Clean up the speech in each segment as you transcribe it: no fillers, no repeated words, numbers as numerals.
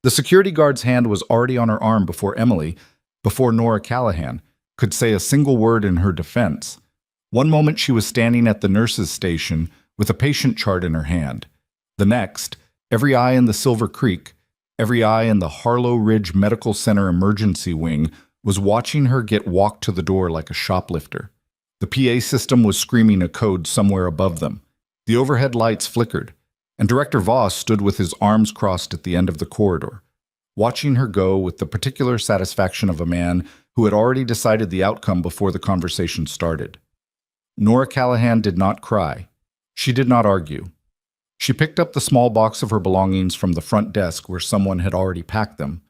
The security guard's hand was already on her arm before Nora Callahan, could say a single word in her defense. One moment she was standing at the nurse's station with a patient chart in her hand. The next, every eye in the Silver Creek, every eye in the Harlow Ridge Medical Center emergency wing was watching her get walked to the door like a shoplifter. The PA system was screaming a code somewhere above them. The overhead lights flickered, and Director Voss stood with his arms crossed at the end of the corridor, watching her go with the particular satisfaction of a man who had already decided the outcome before the conversation started. Nora Callahan did not cry. She did not argue. She picked up the small box of her belongings from the front desk where someone had already packed them,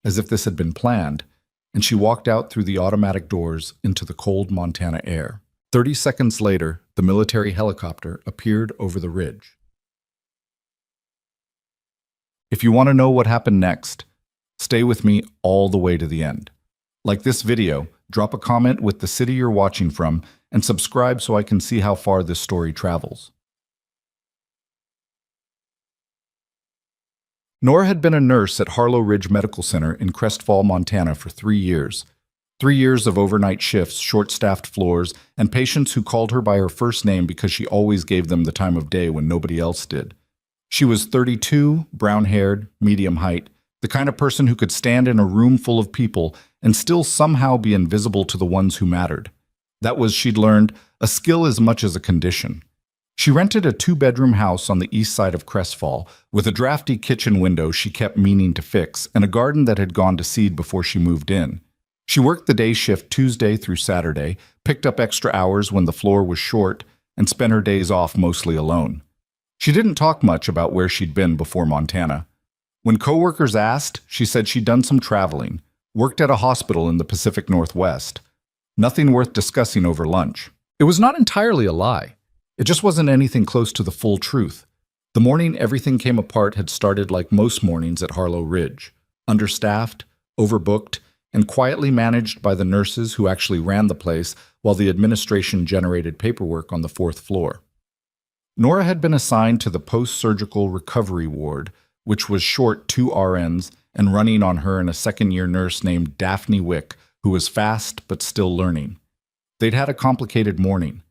as if this had been planned, and she walked out through the automatic doors into the cold Montana air. 30 seconds later, the military helicopter appeared over the ridge. If you want to know what happened next, stay with me all the way to the end. Like this video, drop a comment with the city you're watching from, and subscribe so I can see how far this story travels. Nora had been a nurse at Harlow Ridge Medical Center in Crest Falls, Montana for 3 years. 3 years of overnight shifts, short-staffed floors, and patients who called her by her first name because she always gave them the time of day when nobody else did. She was 32, brown-haired, medium height, the kind of person who could stand in a room full of people and still somehow be invisible to the ones who mattered. That was, she'd learned, a skill as much as a condition. She rented a 2-bedroom house on the east side of Crest Falls, with a drafty kitchen window she kept meaning to fix and a garden that had gone to seed before she moved in. She worked the day shift Tuesday through Saturday, picked up extra hours when the floor was short, and spent her days off mostly alone. She didn't talk much about where she'd been before Montana. When coworkers asked, she said she'd done some traveling, worked at a hospital in the Pacific Northwest. Nothing worth discussing over lunch. It was not entirely a lie. It just wasn't anything close to the full truth. The morning everything came apart had started like most mornings at Harlow Ridge, understaffed, overbooked, and quietly managed by the nurses who actually ran the place while the administration generated paperwork on the 4th floor. Nora had been assigned to the post-surgical recovery ward, which was short 2 RNs and running on her and a second-year nurse named Daphne Wick, who was fast but still learning. They'd had a complicated morning.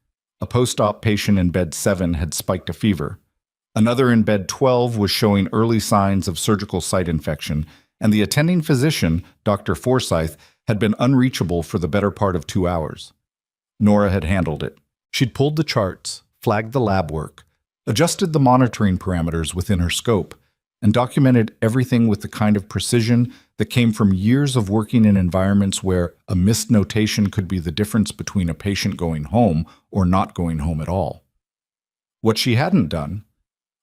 A post-op patient in bed 7 had spiked a fever. Another in bed 12 was showing early signs of surgical site infection, and the attending physician, Dr. Forsyth, had been unreachable for the better part of 2 hours. Nora had handled it. She'd pulled the charts, flagged the lab work, adjusted the monitoring parameters within her scope, and documented everything with the kind of precision that came from years of working in environments where a missed notation could be the difference between a patient going home or not going home at all. What she hadn't done,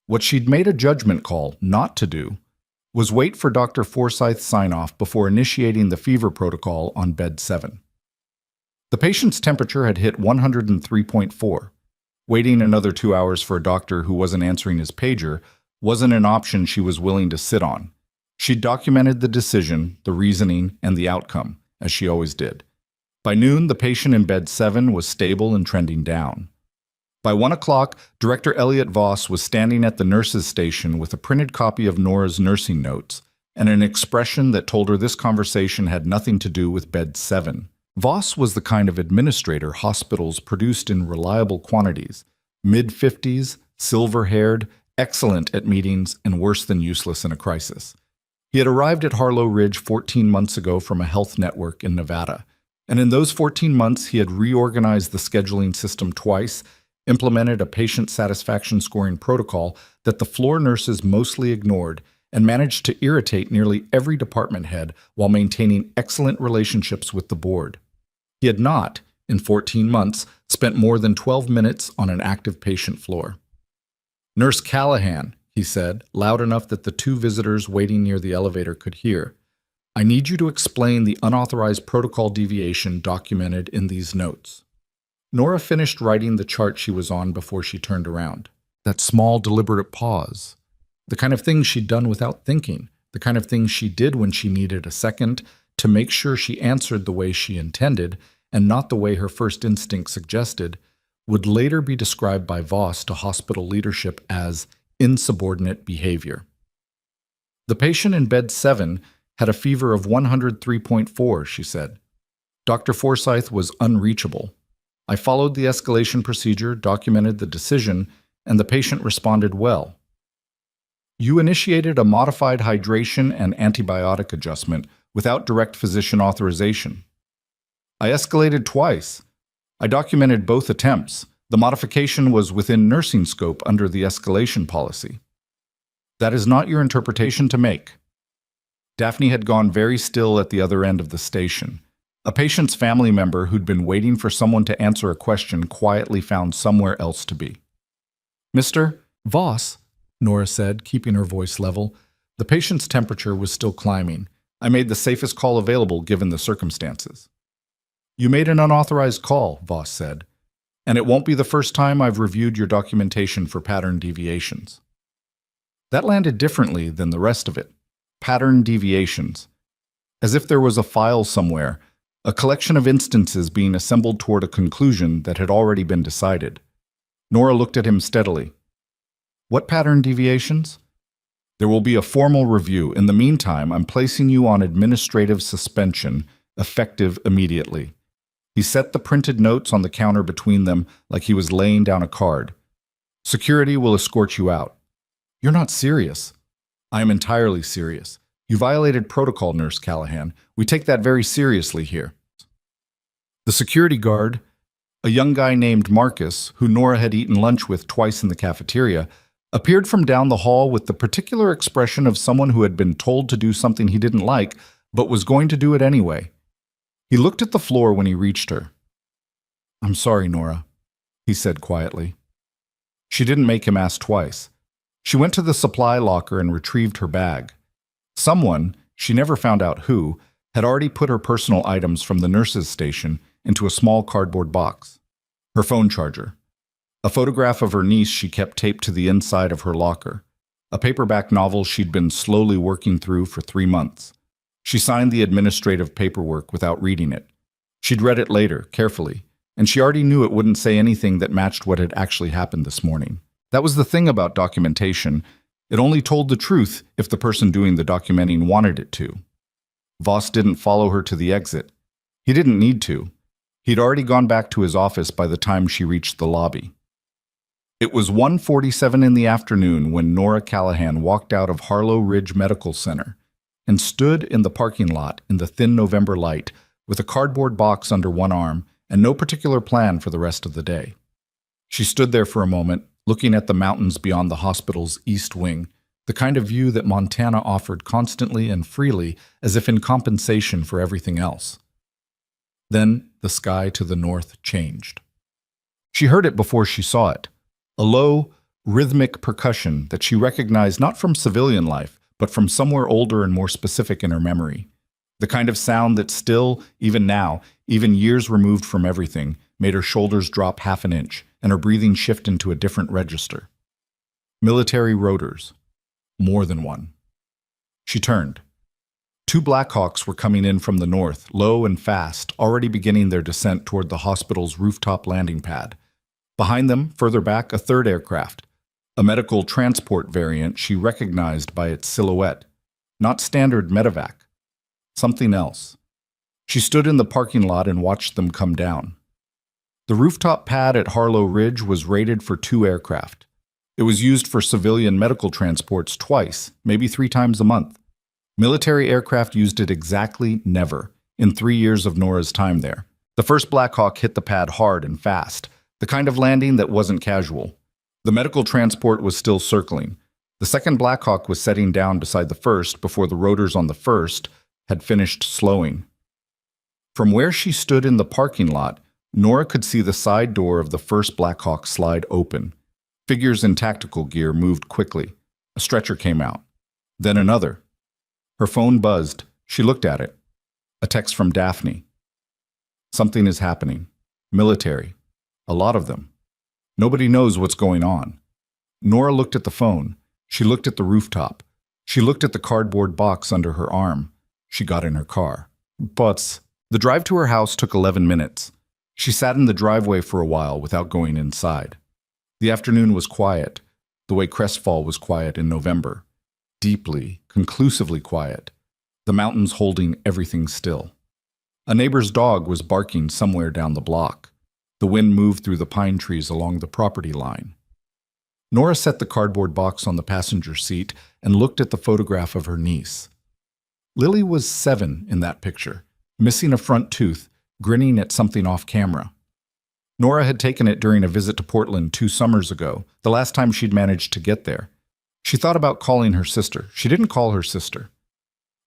what she'd made a judgment call not to do, was wait for Dr. Forsyth's sign-off before initiating the fever protocol on bed 7. The patient's temperature had hit 103.4. Waiting another 2 hours for a doctor who wasn't answering his pager wasn't an option she was willing to sit on. She documented the decision, the reasoning, and the outcome, as she always did. By noon, the patient in bed 7 was stable and trending down. By 1 o'clock, Director Elliot Voss was standing at the nurse's station with a printed copy of Nora's nursing notes and an expression that told her this conversation had nothing to do with bed 7. Voss was the kind of administrator hospitals produced in reliable quantities, mid-50s, silver-haired, excellent at meetings, and worse than useless in a crisis. He had arrived at Harlow Ridge 14 months ago from a health network in Nevada, and in those 14 months he had reorganized the scheduling system twice, implemented a patient satisfaction scoring protocol that the floor nurses mostly ignored, and managed to irritate nearly every department head while maintaining excellent relationships with the board. He had not, in 14 months, spent more than 12 minutes on an active patient floor. "Nurse Callahan," he said, loud enough that the 2 visitors waiting near the elevator could hear, "I need you to explain the unauthorized protocol deviation documented in these notes." Nora finished writing the chart she was on before she turned around. That small, deliberate pause. The kind of things she'd done without thinking, the kind of things she did when she needed a second to make sure she answered the way she intended and not the way her first instinct suggested, would later be described by Voss to hospital leadership as insubordinate behavior. The patient in bed 7 had a fever of 103.4, she said. Dr. Forsyth was unreachable. I followed the escalation procedure, documented the decision, and the patient responded well. You initiated a modified hydration and antibiotic adjustment without direct physician authorization. I escalated twice. I documented both attempts. The modification was within nursing scope under the escalation policy. That is not your interpretation to make. Daphne had gone very still at the other end of the station. A patient's family member who'd been waiting for someone to answer a question quietly found somewhere else to be. Mr. Voss, Nora said, keeping her voice level. The patient's temperature was still climbing. I made the safest call available given the circumstances. You made an unauthorized call, Voss said, and it won't be the first time I've reviewed your documentation for pattern deviations. That landed differently than the rest of it. Pattern deviations. As if there was a file somewhere, a collection of instances being assembled toward a conclusion that had already been decided. Nora looked at him steadily. What pattern deviations? There will be a formal review. In the meantime, I'm placing you on administrative suspension, effective immediately. He set the printed notes on the counter between them like he was laying down a card. Security will escort you out. You're not serious. I am entirely serious. You violated protocol, Nurse Callahan. We take that very seriously here. The security guard, a young guy named Marcus, who Nora had eaten lunch with twice in the cafeteria, appeared from down the hall with the particular expression of someone who had been told to do something he didn't like, but was going to do it anyway. He looked at the floor when he reached her. I'm sorry, Nora, he said quietly. She didn't make him ask twice. She went to the supply locker and retrieved her bag. Someone, she never found out who, had already put her personal items from the nurse's station into a small cardboard box. Her phone charger. A photograph of her niece she kept taped to the inside of her locker. A paperback novel she'd been slowly working through for 3 months. She signed the administrative paperwork without reading it. She'd read it later, carefully, and she already knew it wouldn't say anything that matched what had actually happened this morning. That was the thing about documentation. It only told the truth if the person doing the documenting wanted it to. Voss didn't follow her to the exit. He didn't need to. He'd already gone back to his office by the time she reached the lobby. It was 1:47 in the afternoon when Nora Callahan walked out of Harlow Ridge Medical Center and stood in the parking lot in the thin November light with a cardboard box under one arm and no particular plan for the rest of the day. She stood there for a moment, looking at the mountains beyond the hospital's east wing, the kind of view that Montana offered constantly and freely as if in compensation for everything else. Then the sky to the north changed. She heard it before she saw it, a low, rhythmic percussion that she recognized not from civilian life, but from somewhere older and more specific in her memory. The kind of sound that still, even now, even years removed from everything, made her shoulders drop half an inch and her breathing shift into a different register. Military rotors. More than one. She turned. 2 Blackhawks were coming in from the north, low and fast, already beginning their descent toward the hospital's rooftop landing pad. Behind them, further back, a 3rd aircraft, a medical transport variant she recognized by its silhouette. Not standard medevac. Something else. She stood in the parking lot and watched them come down. The rooftop pad at Harlow Ridge was rated for 2 aircraft. It was used for civilian medical transports twice, maybe 3 times a month. Military aircraft used it exactly never, in 3 years of Nora's time there. The first Blackhawk hit the pad hard and fast, the kind of landing that wasn't casual. The medical transport was still circling. The second Blackhawk was setting down beside the first before the rotors on the first had finished slowing. From where she stood in the parking lot, Nora could see the side door of the first Blackhawk slide open. Figures in tactical gear moved quickly. A stretcher came out. Then another. Her phone buzzed. She looked at it. A text from Daphne. Something is happening. Military. A lot of them. Nobody knows what's going on. Nora looked at the phone. She looked at the rooftop. She looked at the cardboard box under her arm. She got in her car. But the drive to her house took 11 minutes. She sat in the driveway for a while without going inside. The afternoon was quiet, the way Crestfall was quiet in November. Deeply, conclusively quiet, the mountains holding everything still. A neighbor's dog was barking somewhere down the block. The wind moved through the pine trees along the property line. Nora set the cardboard box on the passenger seat and looked at the photograph of her niece. Lily was 7 in that picture, missing a front tooth, grinning at something off camera. Nora had taken it during a visit to Portland 2 summers ago, the last time she'd managed to get there. She thought about calling her sister. She didn't call her sister.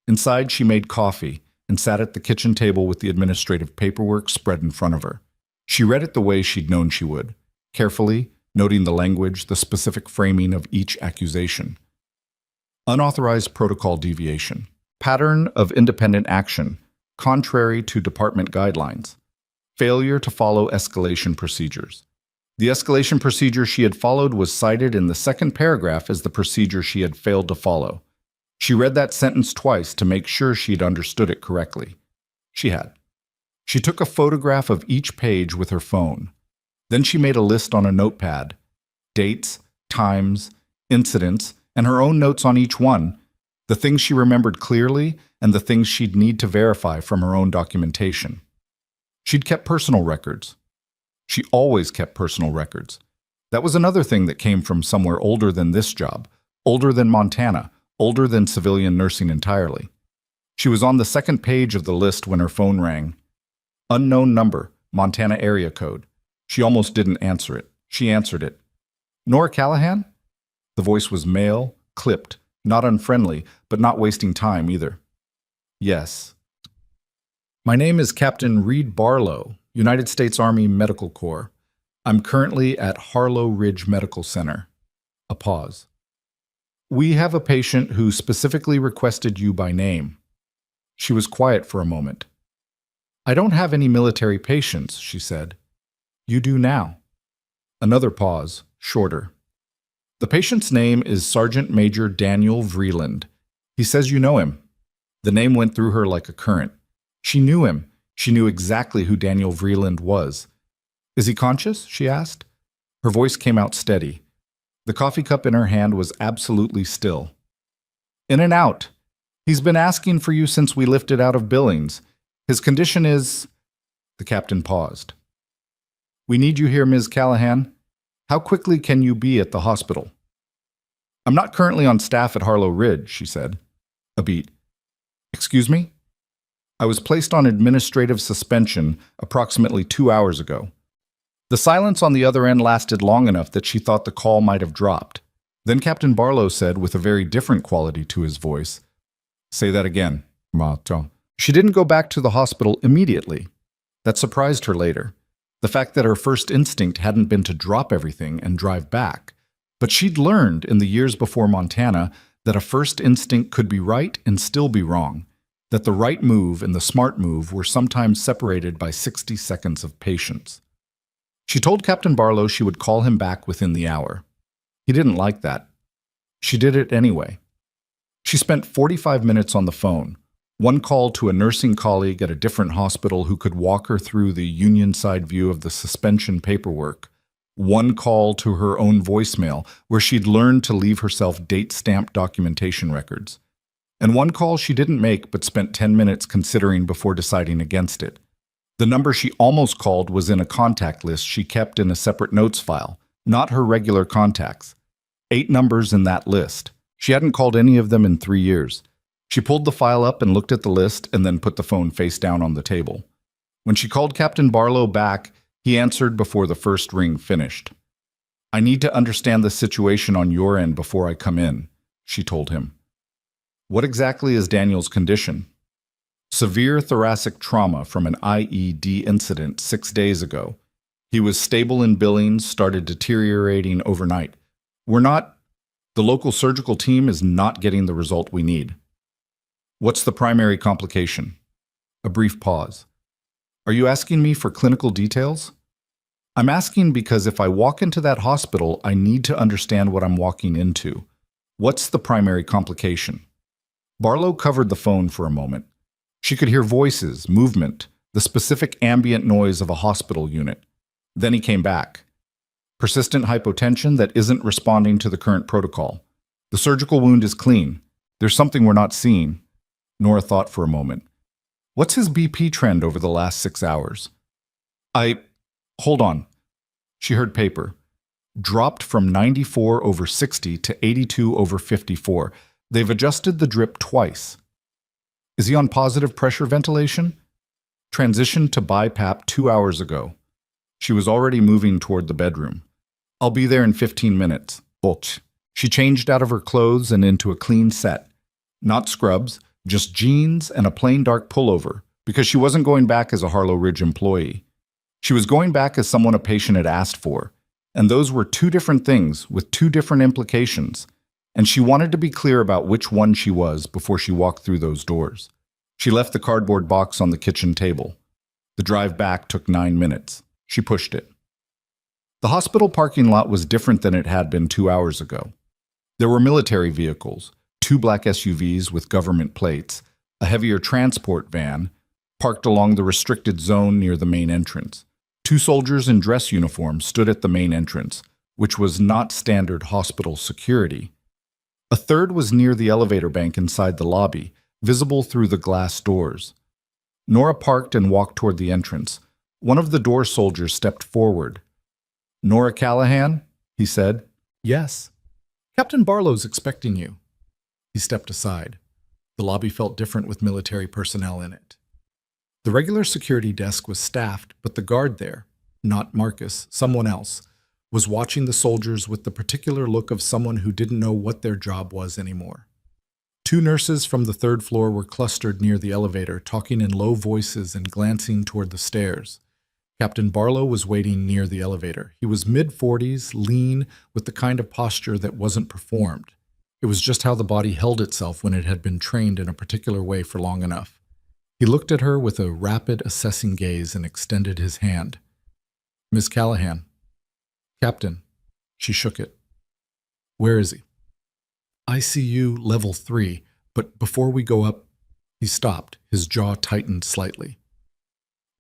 Inside, she made coffee and sat at the kitchen table with the administrative paperwork spread in front of her. She read it the way she'd known she would, carefully, noting the language, the specific framing of each accusation. Unauthorized protocol deviation. Pattern of independent action, contrary to department guidelines. Failure to follow escalation procedures. The escalation procedure she had followed was cited in the second paragraph as the procedure she had failed to follow. She read that sentence twice to make sure she'd understood it correctly. She had. She took a photograph of each page with her phone. Then she made a list on a notepad. Dates, times, incidents, and her own notes on each one, the things she remembered clearly and the things she'd need to verify from her own documentation. She'd kept personal records. She always kept personal records. That was another thing that came from somewhere older than this job, older than Montana, older than civilian nursing entirely. She was on the second page of the list when her phone rang. Unknown number, Montana area code. She almost didn't answer it. She answered it. Nora Callahan? The voice was male, clipped, not unfriendly, but not wasting time either. Yes. My name is Captain Reed Barlow, United States Army Medical Corps. I'm currently at Harlow Ridge Medical Center. A pause. We have a patient who specifically requested you by name. She was quiet for a moment. I don't have any military patients, she said. You do now. Another pause, shorter. The patient's name is Sergeant Major Daniel Vreeland. He says you know him. The name went through her like a current. She knew him. She knew exactly who Daniel Vreeland was. Is he conscious? She asked. Her voice came out steady. The coffee cup in her hand was absolutely still. In and out. He's been asking for you since we lifted out of Billings. His condition is... The captain paused. We need you here, Ms. Callahan. How quickly can you be at the hospital? I'm not currently on staff at Harlow Ridge, she said. A beat. Excuse me? I was placed on administrative suspension approximately 2 hours ago. The silence on the other end lasted long enough that she thought the call might have dropped. Then Captain Barlow said with a very different quality to his voice, Say that again, Macho. She didn't go back to the hospital immediately. That surprised her later. The fact that her first instinct hadn't been to drop everything and drive back. But she'd learned in the years before Montana that a first instinct could be right and still be wrong, that the right move and the smart move were sometimes separated by 60 seconds of patience. She told Captain Barlow she would call him back within the hour. He didn't like that. She did it anyway. She spent 45 minutes on the phone, one call to a nursing colleague at a different hospital who could walk her through the union side view of the suspension paperwork, one call to her own voicemail where she'd learned to leave herself date-stamped documentation records, and one call she didn't make but spent 10 minutes considering before deciding against it. The number she almost called was in a contact list she kept in a separate notes file, not her regular contacts. 8 numbers in that list. She hadn't called any of them in 3 years. She pulled the file up and looked at the list and then put the phone face down on the table. When she called Captain Barlow back, he answered before the first ring finished. I need to understand the situation on your end before I come in, she told him. What exactly is Daniel's condition? Severe thoracic trauma from an IED incident 6 days ago. He was stable in Billings, started deteriorating overnight. The local surgical team is not getting the result we need. What's the primary complication? A brief pause. Are you asking me for clinical details? I'm asking because if I walk into that hospital, I need to understand what I'm walking into. What's the primary complication? Barlow covered the phone for a moment. She could hear voices, movement, the specific ambient noise of a hospital unit. Then he came back. Persistent hypotension that isn't responding to the current protocol. The surgical wound is clean. There's something we're not seeing. Nora thought for a moment. What's his BP trend over the last 6 hours? Hold on. She heard paper. Dropped from 94/60 to 82/54. They've adjusted the drip twice. Is he on positive pressure ventilation? Transitioned to BiPAP 2 hours ago. She was already moving toward the bedroom. I'll be there in 15 minutes. Butch. She changed out of her clothes and into a clean set. Not scrubs, just jeans and a plain dark pullover, because she wasn't going back as a Harlow Ridge employee. She was going back as someone a patient had asked for, and those were two different things with two different implications, and she wanted to be clear about which one she was before she walked through those doors. She left the cardboard box on the kitchen table. The drive back took 9 minutes. She pushed it. The hospital parking lot was different than it had been 2 hours ago. There were military vehicles, 2 black SUVs with government plates, a heavier transport van, parked along the restricted zone near the main entrance. 2 soldiers in dress uniforms stood at the main entrance, which was not standard hospital security. A third was near the elevator bank inside the lobby, visible through the glass doors. Nora parked and walked toward the entrance. One of the door soldiers stepped forward. "Nora Callahan?" he said. "Yes." "Captain Barlow's expecting you." He stepped aside. The lobby felt different with military personnel in it. The regular security desk was staffed, but the guard there, not Marcus, someone else, was watching the soldiers with the particular look of someone who didn't know what their job was anymore. 2 nurses from the 3rd floor were clustered near the elevator, talking in low voices and glancing toward the stairs. Captain Barlow was waiting near the elevator. He was mid-40s, lean, with the kind of posture that wasn't performed. It was just how the body held itself when it had been trained in a particular way for long enough. He looked at her with a rapid, assessing gaze and extended his hand. "Miss Callahan." "Captain." She shook it. "Where is he?" "ICU level 3, but before we go up..." He stopped, his jaw tightened slightly.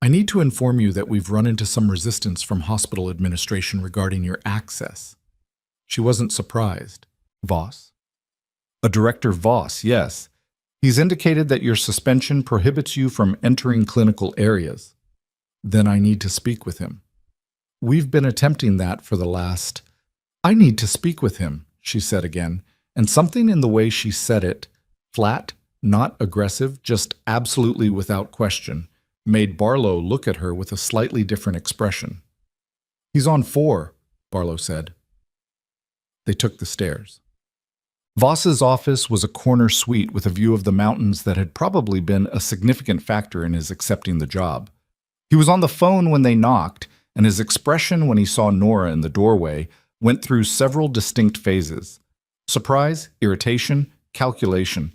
"I need to inform you that we've run into some resistance from hospital administration regarding your access." She wasn't surprised. "Voss?" "A Director Voss, yes. He's indicated that your suspension prohibits you from entering clinical areas." "Then I need to speak with him." "We've been attempting that for the last..." "I need to speak with him," she said again, and something in the way she said it, flat, not aggressive, just absolutely without question, made Barlow look at her with a slightly different expression. "He's on 4, Barlow said. They took the stairs. Voss's office was a corner suite with a view of the mountains that had probably been a significant factor in his accepting the job. He was on the phone when they knocked, and his expression when he saw Nora in the doorway went through several distinct phases: surprise, irritation, calculation,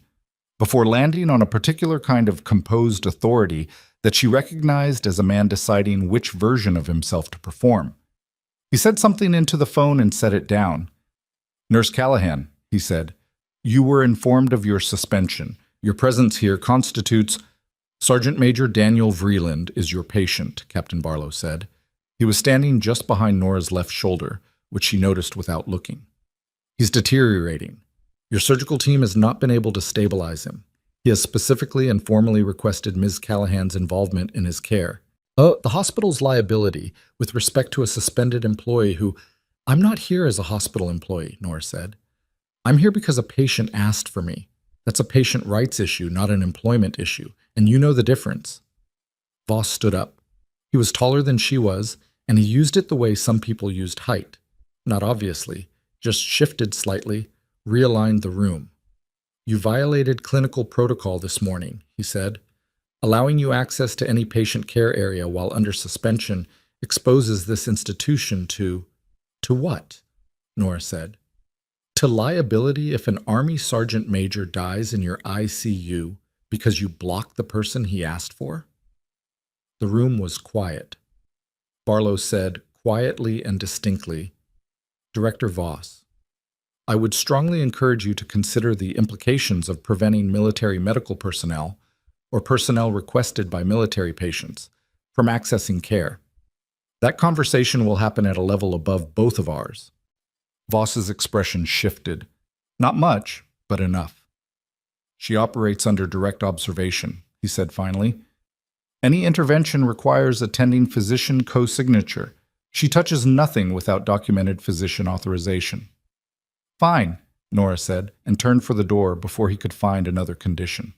before landing on a particular kind of composed authority that she recognized as a man deciding which version of himself to perform. He said something into the phone and set it down. "Nurse Callahan," he said, "you were informed of your suspension. Your presence here constitutes..." "Sergeant Major Daniel Vreeland is your patient," Captain Barlow said. He was standing just behind Nora's left shoulder, which she noticed without looking. "He's deteriorating. Your surgical team has not been able to stabilize him. He has specifically and formally requested Ms. Callahan's involvement in his care. The hospital's liability with respect to a suspended employee who..." "I'm not here as a hospital employee," Nora said. "I'm here because a patient asked for me. That's a patient rights issue, not an employment issue, and you know the difference." Voss stood up. He was taller than she was, and he used it the way some people used height. Not obviously, just shifted slightly, realigned the room. "You violated clinical protocol this morning," he said. "Allowing you access to any patient care area while under suspension exposes this institution to..." "To what?" Nora said. "To liability if an Army Sergeant Major dies in your ICU because you blocked the person he asked for?" The room was quiet. Barlow said, quietly and distinctly, "Director Voss, I would strongly encourage you to consider the implications of preventing military medical personnel, or personnel requested by military patients, from accessing care. That conversation will happen at a level above both of ours." Voss's expression shifted. Not much, but enough. She operates under direct observation, he said finally. Any intervention requires attending physician co-signature. She touches nothing without documented physician authorization. Fine, Nora said, and turned for the door before he could find another condition.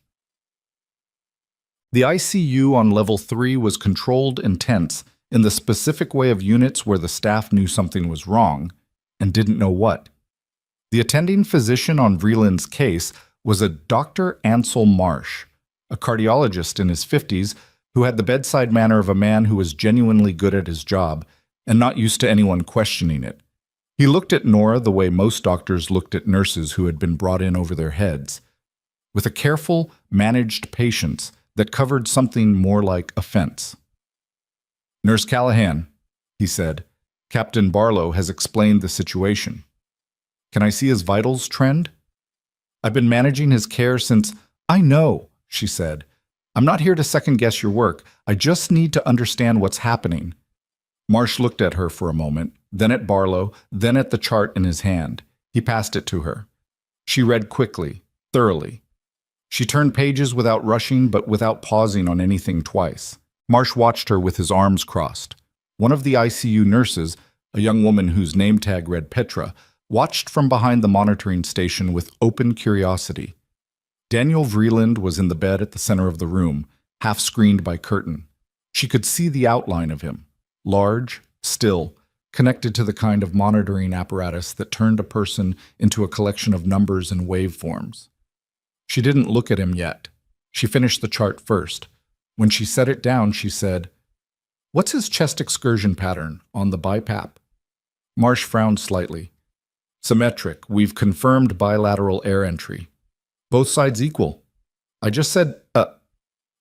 The ICU on level 3 was controlled and tense in the specific way of units where the staff knew something was wrong and didn't know what. The attending physician on Vreeland's case was a Dr. Ansel Marsh, a cardiologist in his 50s who had the bedside manner of a man who was genuinely good at his job and not used to anyone questioning it. He looked at Nora the way most doctors looked at nurses who had been brought in over their heads, with a careful, managed patience that covered something more like offense. "Nurse Callahan," he said, "Captain Barlow has explained the situation. Can I see his vitals trend? I've been managing his care since—" "I know," she said. "I'm not here to second-guess your work. I just need to understand what's happening." Marsh looked at her for a moment, then at Barlow, then at the chart in his hand. He passed it to her. She read quickly, thoroughly. She turned pages without rushing, but without pausing on anything twice. Marsh watched her with his arms crossed. One of the ICU nurses, a young woman whose name tag read Petra, watched from behind the monitoring station with open curiosity. Daniel Vreeland was in the bed at the center of the room, half screened by curtain. She could see the outline of him, large, still, connected to the kind of monitoring apparatus that turned a person into a collection of numbers and waveforms. She didn't look at him yet. She finished the chart first. When she set it down, she said, "What's his chest excursion pattern on the BiPAP?" Marsh frowned slightly. "Symmetric. We've confirmed bilateral air entry. Both sides equal. I just said,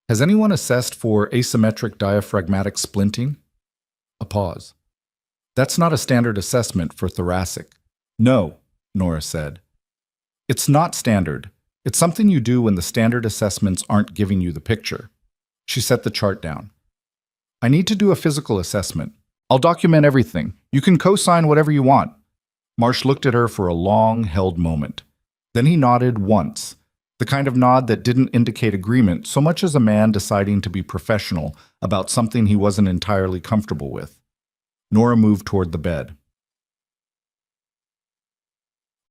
has anyone assessed for asymmetric diaphragmatic splinting?" A pause. "That's not a standard assessment for thoracic." "No," Nora said. "It's not standard. It's something you do when the standard assessments aren't giving you the picture." She set the chart down. "I need to do a physical assessment. I'll document everything. You can co-sign whatever you want." Marsh looked at her for a long-held moment. Then he nodded once, the kind of nod that didn't indicate agreement so much as a man deciding to be professional about something he wasn't entirely comfortable with. Nora moved toward the bed.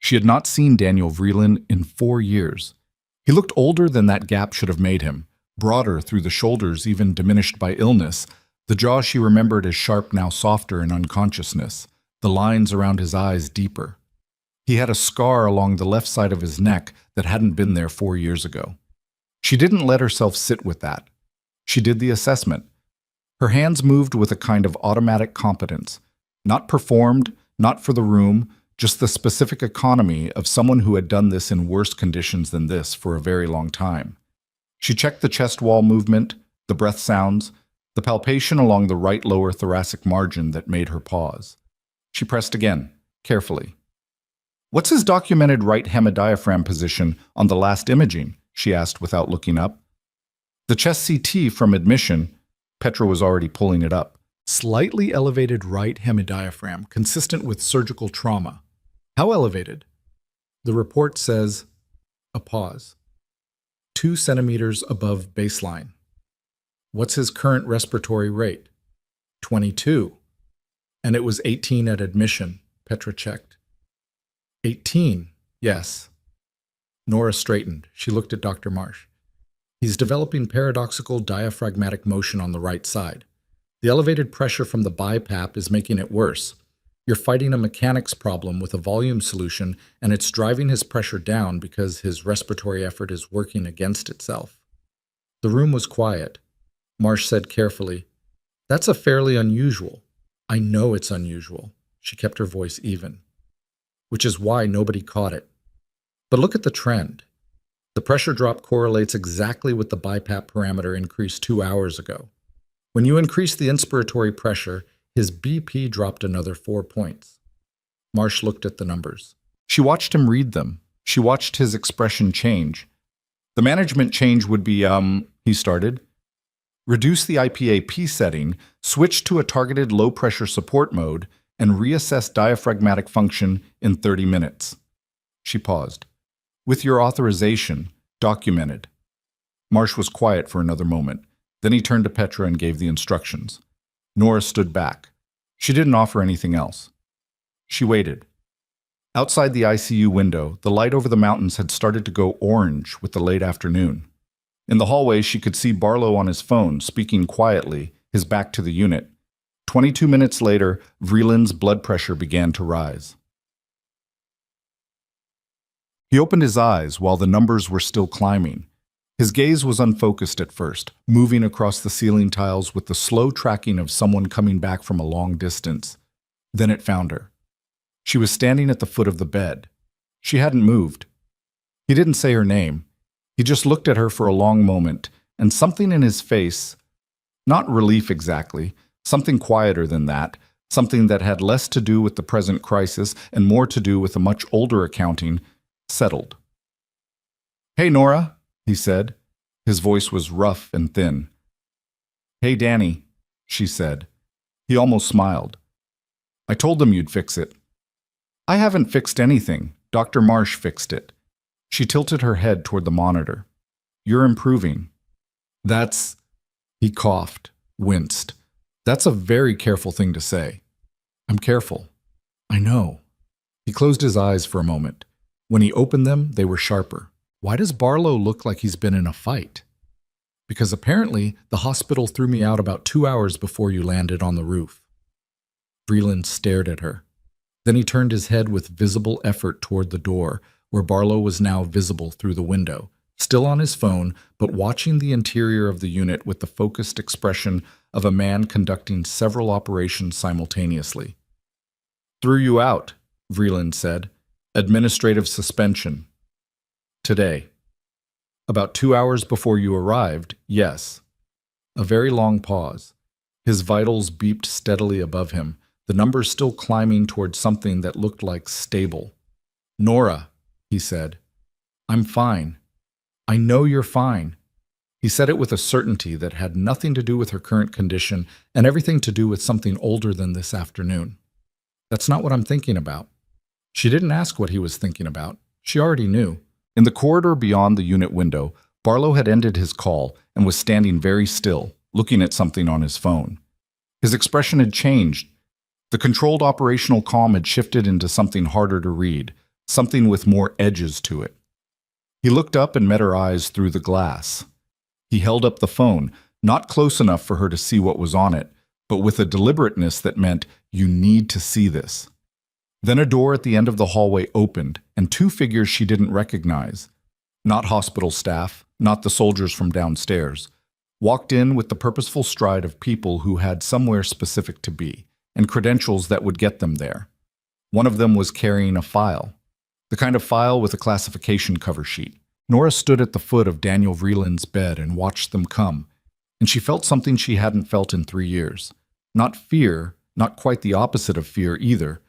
She had not seen Daniel Vreeland in 4 years. He looked older than that gap should have made him, broader through the shoulders even diminished by illness, the jaw she remembered as sharp now softer in unconsciousness, the lines around his eyes deeper. He had a scar along the left side of his neck that hadn't been there 4 years ago. She didn't let herself sit with that. She did the assessment. Her hands moved with a kind of automatic competence, not performed, not for the room, just the specific economy of someone who had done this in worse conditions than this for a very long time. She checked the chest wall movement, the breath sounds, the palpation along the right lower thoracic margin that made her pause. She pressed again, carefully. "What's his documented right hemidiaphragm position on the last imaging?" she asked without looking up. The chest CT from admission, Petra was already pulling it up. Slightly elevated right hemidiaphragm, consistent with surgical trauma. How elevated? The report says, a pause. 2 centimeters above baseline. What's his current respiratory rate? 22. And it was 18 at admission, Petra checked. 18, yes. Nora straightened. She looked at Dr. Marsh. He's developing paradoxical diaphragmatic motion on the right side. The elevated pressure from the BiPAP is making it worse. You're fighting a mechanics problem with a volume solution, and it's driving his pressure down because his respiratory effort is working against itself. The room was quiet. Marsh said carefully, "That's a fairly unusual." "I know it's unusual." She kept her voice even. "Which is why nobody caught it. But look at the trend. The pressure drop correlates exactly with the BiPAP parameter increase 2 hours ago. When you increase the inspiratory pressure, his BP dropped another 4 points." Marsh looked at the numbers. She watched him read them. She watched his expression change. "The management change would be, he started. Reduce the IPAP setting, switch to a targeted low-pressure support mode, and reassess diaphragmatic function in 30 minutes. She paused. "With your authorization, Documented. Marsh was quiet for another moment. Then he turned to Petra and gave the instructions. Nora stood back. She didn't offer anything else. She waited. Outside the ICU window, the light over the mountains had started to go orange with the late afternoon. In the hallway, she could see Barlow on his phone, speaking quietly, his back to the unit. 22 minutes later, Vreeland's blood pressure began to rise. He opened his eyes while the numbers were still climbing. His gaze was unfocused at first, moving across the ceiling tiles with the slow tracking of someone coming back from a long distance. Then it found her. She was standing at the foot of the bed. She hadn't moved. He didn't say her name. He just looked at her for a long moment, and something in his face, not relief exactly, something quieter than that, something that had less to do with the present crisis and more to do with a much older accounting, settled. "Hey, Nora," he said. His voice was rough and thin. "Hey, Danny," she said. He almost smiled. "I told them you'd fix it." "I haven't fixed anything. Dr. Marsh fixed it." She tilted her head toward the monitor. "You're improving." "That's—" He coughed, winced. "That's a very careful thing to say." "I'm careful." "I know." He closed his eyes for a moment. When he opened them, they were sharper. "Why does Barlow look like he's been in a fight?" "Because apparently the hospital threw me out about 2 hours before you landed on the roof." Vreeland stared at her. Then he turned his head with visible effort toward the door, where Barlow was now visible through the window, still on his phone, but watching the interior of the unit with the focused expression of a man conducting several operations simultaneously. "Threw you out," Vreeland said. "Administrative suspension. Today." "About 2 hours before you arrived, yes." A very long pause. His vitals beeped steadily above him, the numbers still climbing toward something that looked like stable. "Nora," he said. "I'm fine. I know you're fine." He said it with a certainty that had nothing to do with her current condition and everything to do with something older than this afternoon. "That's not what I'm thinking about." She didn't ask what he was thinking about. She already knew. In the corridor beyond the unit window, Barlow had ended his call and was standing very still, looking at something on his phone. His expression had changed. The controlled operational calm had shifted into something harder to read, something with more edges to it. He looked up and met her eyes through the glass. He held up the phone, not close enough for her to see what was on it, but with a deliberateness that meant, "You need to see this." Then a door at the end of the hallway opened, and 2 figures she didn't recognize. Not hospital staff, not the soldiers from downstairs. Walked in with the purposeful stride of people who had somewhere specific to be, and credentials that would get them there. One of them was carrying a file. The kind of file with a classification cover sheet. Nora stood at the foot of Daniel Vreeland's bed and watched them come, and she felt something she hadn't felt in 3 years. Not fear, not quite the opposite of fear either,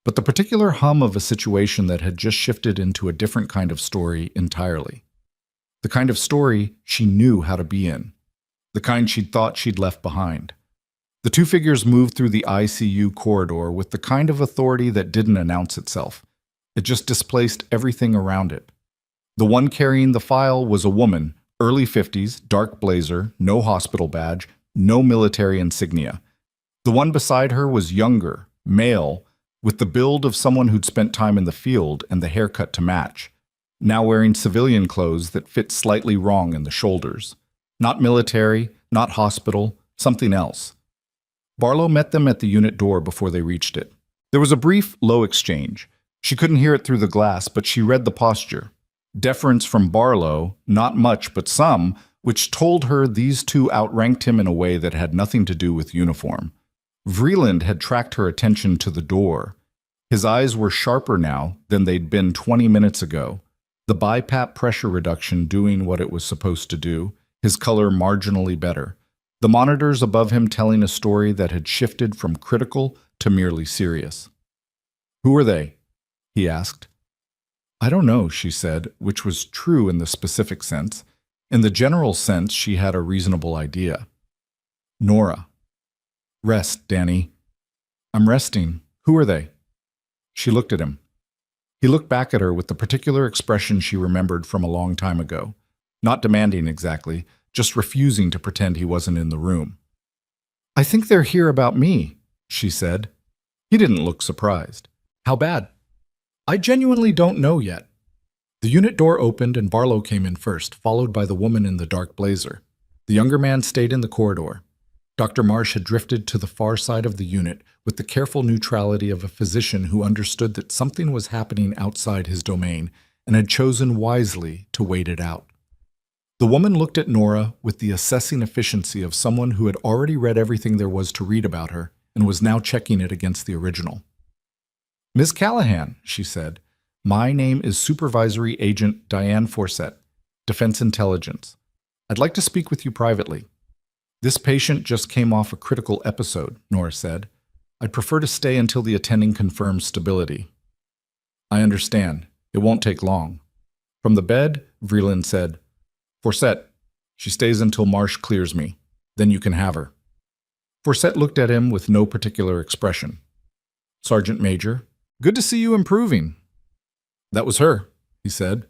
but the particular hum of a situation that had just shifted into a different kind of story entirely. The kind of story she knew how to be in. The kind she'd thought she'd left behind. The 2 figures moved through the ICU corridor with the kind of authority that didn't announce itself. It just displaced everything around it. The one carrying the file was a woman, early 50s, dark blazer, no hospital badge, no military insignia. The one beside her was younger, male, with the build of someone who'd spent time in the field and the haircut to match, now wearing civilian clothes that fit slightly wrong in the shoulders. Not military, not hospital, something else. Barlow met them at the unit door before they reached it. There was a brief, low exchange. She couldn't hear it through the glass, but she read the posture. Deference from Barlow, not much but some, which told her these 2 outranked him in a way that had nothing to do with uniform. Vreeland had tracked her attention to the door. His eyes were sharper now than they'd been 20 minutes ago. The BiPAP pressure reduction doing what it was supposed to do, his color marginally better. The monitors above him telling a story that had shifted from critical to merely serious. "Who are they?" he asked. "I don't know," she said, which was true in the specific sense. In the general sense, she had a reasonable idea. "Nora." "Rest, Danny." "I'm resting. Who are they?" She looked at him. He looked back at her with the particular expression she remembered from a long time ago. Not demanding exactly, just refusing to pretend he wasn't in the room. "I think they're here about me," she said. He didn't look surprised. "How bad?" "I genuinely don't know yet." The unit door opened and Barlow came in first, followed by the woman in the dark blazer. The younger man stayed in the corridor. Dr. Marsh had drifted to the far side of the unit with the careful neutrality of a physician who understood that something was happening outside his domain and had chosen wisely to wait it out. The woman looked at Nora with the assessing efficiency of someone who had already read everything there was to read about her and was now checking it against the original. "Miss Callahan," she said, "my name is Supervisory Agent Diane Forsett, Defense Intelligence. I'd like to speak with you privately." "This patient just came off a critical episode," Nora said. "I'd prefer to stay until the attending confirms stability." "I understand. It won't take long." From the bed, Vreeland said, "Forsett, she stays until Marsh clears me. Then you can have her." Forsett looked at him with no particular expression. "Sergeant Major, good to see you improving." "That was her," he said,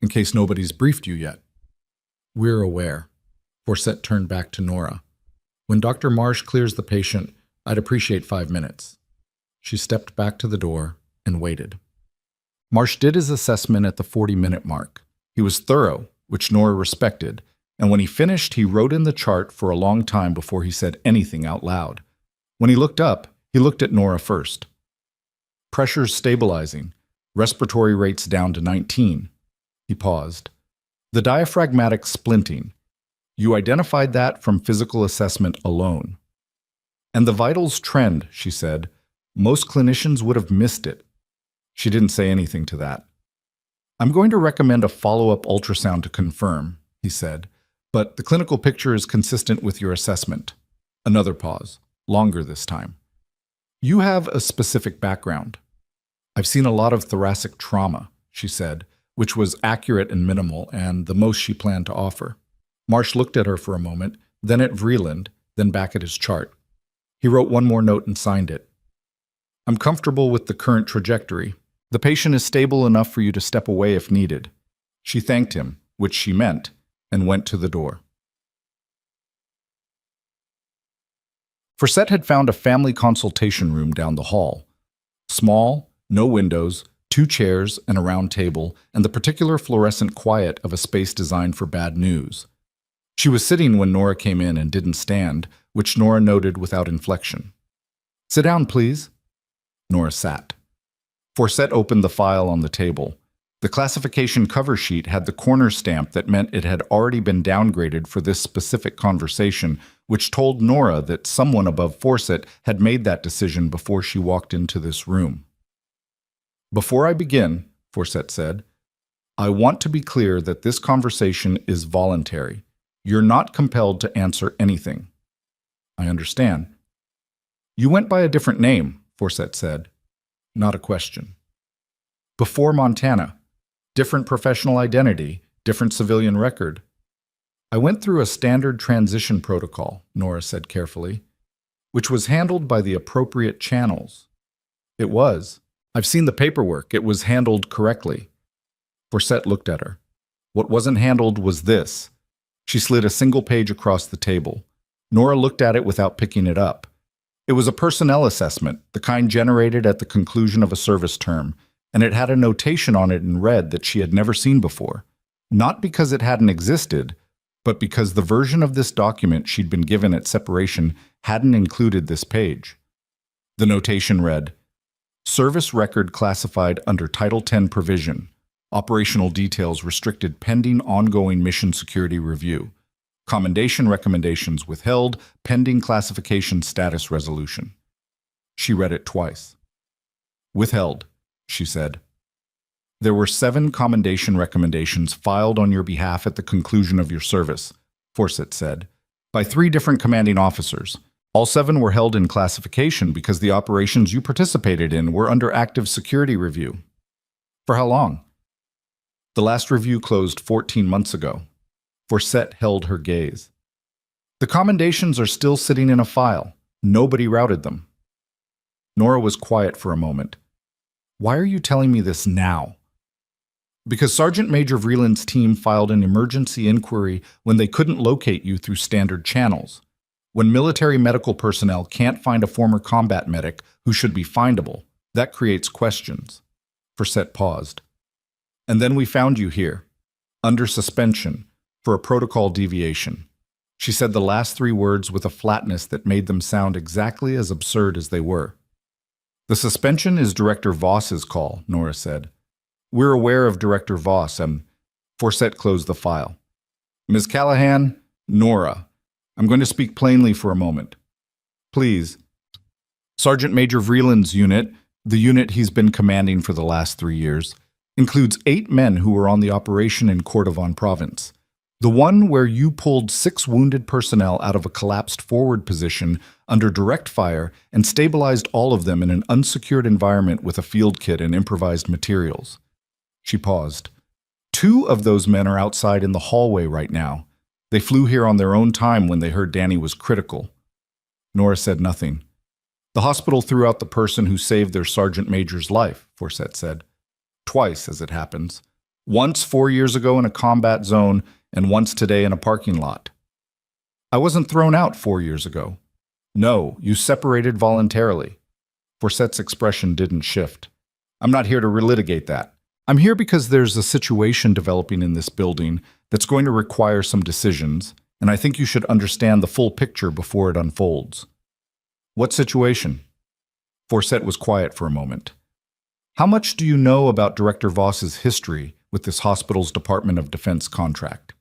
"in case nobody's briefed you yet." "We're aware." Forsett turned back to Nora. "When Dr. Marsh clears the patient, I'd appreciate 5 minutes." She stepped back to the door and waited. Marsh did his assessment at the 40-minute mark. He was thorough, which Nora respected, and when he finished, he wrote in the chart for a long time before he said anything out loud. When he looked up, he looked at Nora first. "Pressure's stabilizing. Respiratory rates down to 19. He paused. "The diaphragmatic splinting. You identified that from physical assessment alone." "And the vitals trend," she said. "Most clinicians would have missed it." She didn't say anything to that. "I'm going to recommend a follow-up ultrasound to confirm," he said, "but the clinical picture is consistent with your assessment." Another pause, longer this time. "You have a specific background." "I've seen a lot of thoracic trauma," she said, which was accurate and minimal, and the most she planned to offer. Marsh looked at her for a moment, then at Vreeland, then back at his chart. He wrote one more note and signed it. "I'm comfortable with the current trajectory. The patient is stable enough for you to step away if needed." She thanked him, which she meant, and went to the door. Forsett had found a family consultation room down the hall. Small, no windows, 2 chairs and a round table, and the particular fluorescent quiet of a space designed for bad news. She was sitting when Nora came in and didn't stand, which Nora noted without inflection. "Sit down, please." Nora sat. Forsett opened the file on the table. The classification cover sheet had the corner stamp that meant it had already been downgraded for this specific conversation, which told Nora that someone above Forsett had made that decision before she walked into this room. "Before I begin," Forsett said, "I want to be clear that this conversation is voluntary. You're not compelled to answer anything." "I understand." "You went by a different name," Forsett said. Not a question. "Before Montana. Different professional identity, different civilian record." "I went through a standard transition protocol," Nora said carefully, "which was handled by the appropriate channels." "It was. I've seen the paperwork. It was handled correctly." Forsett looked at her. "What wasn't handled was this." She slid a single page across the table. Nora looked at it without picking it up. It was a personnel assessment, the kind generated at the conclusion of a service term, and it had a notation on it in red that she had never seen before. Not because it hadn't existed, but because the version of this document she'd been given at separation hadn't included this page. The notation read, "Service record classified under Title 10 provision. Operational details restricted pending ongoing mission security review. Commendation recommendations withheld pending classification status resolution." She read it twice. "Withheld," she said. "There were 7 commendation recommendations filed on your behalf at the conclusion of your service," Forsett said, "by 3 different commanding officers. All 7 were held in classification because the operations you participated in were under active security review." "For how long?" "The last review closed 14 months ago." Forsett held her gaze. "The commendations are still sitting in a file. Nobody routed them." Nora was quiet for a moment. Why are you telling me this now? Because Sergeant Major Vreeland's team filed an emergency inquiry when they couldn't locate you through standard channels. When military medical personnel can't find a former combat medic who should be findable, that creates questions. Forsett paused. And then we found you here, under suspension, for a protocol deviation. She said the last three words with a flatness that made them sound exactly as absurd as they were. The suspension is Director Voss's call, Nora said. We're aware of Director Voss, and Forsett closed the file. Ms. Callahan, Nora, I'm going to speak plainly for a moment. Please. Sergeant Major Vreeland's unit, the unit he's been commanding for the last 3 years, includes 8 men who were on the operation in Kordovan province. The one where you pulled 6 wounded personnel out of a collapsed forward position under direct fire and stabilized all of them in an unsecured environment with a field kit and improvised materials. She paused. 2 of those men are outside in the hallway right now. They flew here on their own time when they heard Danny was critical. Nora said nothing. The hospital threw out the person who saved their sergeant major's life, Forsett said. Twice, as it happens. Once 4 years ago in a combat zone, and once today in a parking lot. I wasn't thrown out 4 years ago. No, you separated voluntarily. Forsett's expression didn't shift. I'm not here to relitigate that. I'm here because there's a situation developing in this building that's going to require some decisions, and I think you should understand the full picture before it unfolds. What situation? Forsett was quiet for a moment. How much do you know about Director Voss's history with this hospital's Department of Defense contract?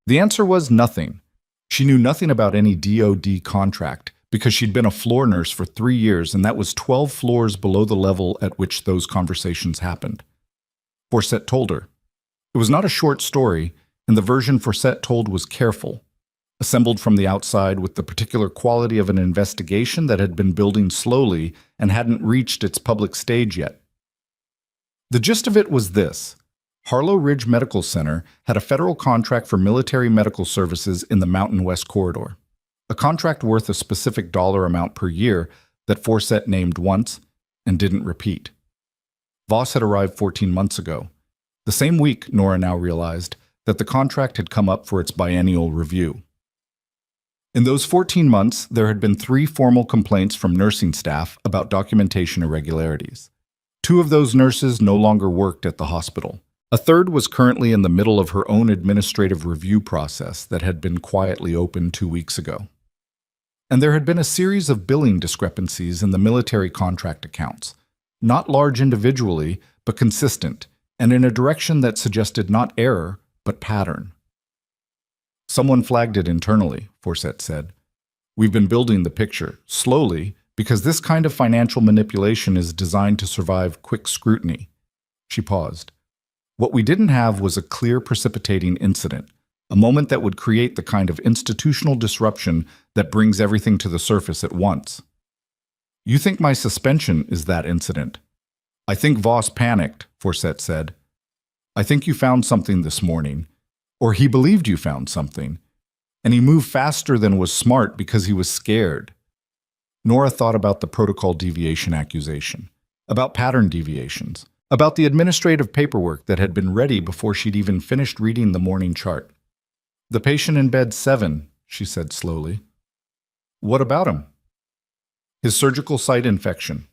The answer was nothing. She knew nothing about any DoD contract because she'd been a floor nurse for 3 years, and that was 12 floors below the level at which those conversations happened. Forsett told her. It was not a short story, and the version Forsett told was careful, assembled from the outside with the particular quality of an investigation that had been building slowly and hadn't reached its public stage yet. The gist of it was this. Harlow Ridge Medical Center had a federal contract for military medical services in the Mountain West Corridor, a contract worth a specific dollar amount per year that Forsett named once and didn't repeat. Voss had arrived 14 months ago. The same week, Nora now realized, that the contract had come up for its biennial review. In those 14 months, there had been 3 formal complaints from nursing staff about documentation irregularities. 2 of those nurses no longer worked at the hospital. A third was currently in the middle of her own administrative review process that had been quietly opened 2 weeks ago. And there had been a series of billing discrepancies in the military contract accounts, not large individually, but consistent, and in a direction that suggested not error, but pattern. Someone flagged it internally, Forsett said. We've been building the picture, slowly, because this kind of financial manipulation is designed to survive quick scrutiny. She paused. What we didn't have was a clear precipitating incident, a moment that would create the kind of institutional disruption that brings everything to the surface at once. You think my suspension is that incident? I think Voss panicked, Forsett said. I think you found something this morning, or he believed you found something, and he moved faster than was smart because he was scared. Nora thought about the protocol deviation accusation, about pattern deviations, about the administrative paperwork that had been ready before she'd even finished reading the morning chart. The patient in bed 7, she said slowly. What about him? His surgical site infection.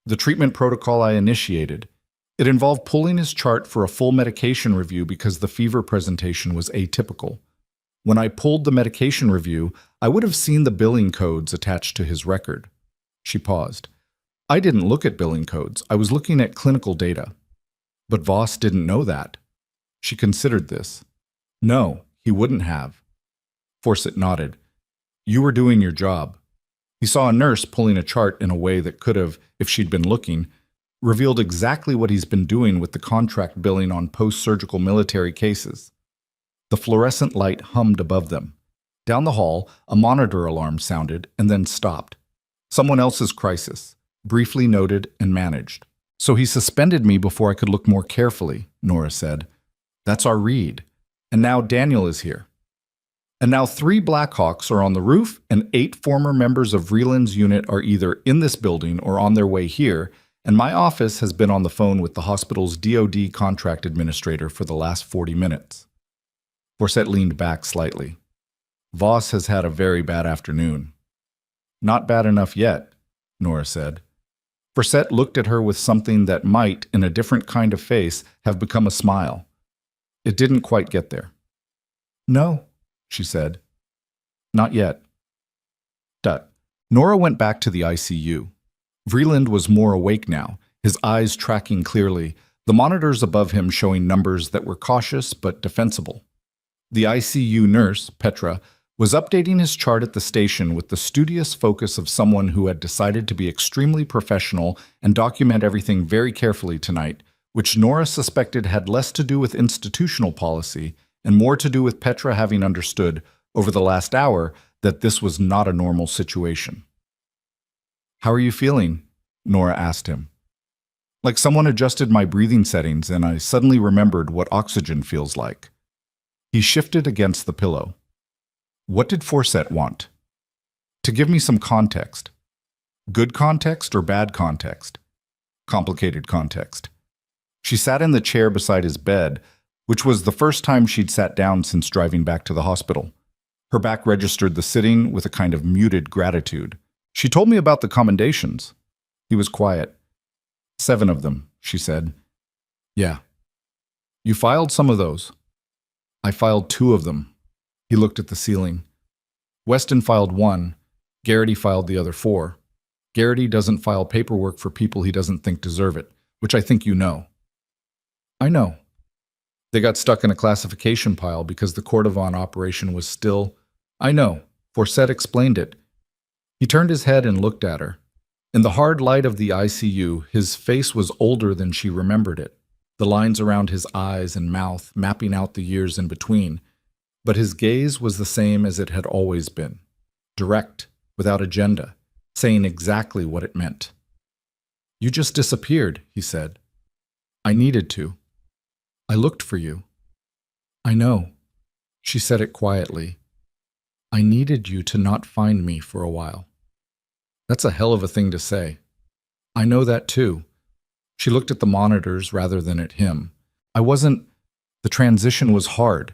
The treatment protocol I initiated. It involved pulling his chart for a full medication review because the fever presentation was atypical. When I pulled the medication review, I would have seen the billing codes attached to his record. She paused. I didn't look at billing codes. I was looking at clinical data. But Voss didn't know that. She considered this. No, he wouldn't have. Forsett nodded. You were doing your job. He saw a nurse pulling a chart in a way that could have, if she'd been looking, revealed exactly what he's been doing with the contract billing on post-surgical military cases. The fluorescent light hummed above them. Down the hall, a monitor alarm sounded and then stopped. Someone else's crisis, briefly noted and managed. So he suspended me before I could look more carefully, Nora said. That's our read. And now Daniel is here. And now 3 Blackhawks are on the roof, and 8 former members of Vreeland's unit are either in this building or on their way here, and my office has been on the phone with the hospital's DoD contract administrator for the last 40 minutes. Forsett leaned back slightly. Voss has had a very bad afternoon. Not bad enough yet, Nora said. Forsett looked at her with something that might, in a different kind of face, have become a smile. It didn't quite get there. No, she said. Not yet. Tut. Nora went back to the ICU. Vreeland was more awake now, his eyes tracking clearly, the monitors above him showing numbers that were cautious but defensible. The ICU nurse, Petra, was updating his chart at the station with the studious focus of someone who had decided to be extremely professional and document everything very carefully tonight, which Nora suspected had less to do with institutional policy and more to do with Petra having understood, over the last hour, that this was not a normal situation. "How are you feeling?" Nora asked him. "Like someone adjusted my breathing settings and I suddenly remembered what oxygen feels like." He shifted against the pillow. What did Forsett want? To give me some context. Good context or bad context? Complicated context. She sat in the chair beside his bed, which was the first time she'd sat down since driving back to the hospital. Her back registered the sitting with a kind of muted gratitude. "She told me about the commendations." He was quiet. 7 of them, she said. "Yeah." "You filed some of those?" "I filed 2 of them." He looked at the ceiling. "Weston filed 1. Garrity filed the other 4. Garrity doesn't file paperwork for people he doesn't think deserve it, which I think you know." "I know." "They got stuck in a classification pile because the Cordovon operation was still—" "I know." Forsett explained it. He turned his head and looked at her. In the hard light of the ICU, his face was older than she remembered it, the lines around his eyes and mouth mapping out the years in between. But his gaze was the same as it had always been, direct, without agenda, saying exactly what it meant. "You just disappeared," he said. "I needed to. I looked for you." "I know." She said it quietly. "I needed you to not find me for a while." That's a hell of a thing to say. "I know that too." She looked at the monitors rather than at him. The transition was hard,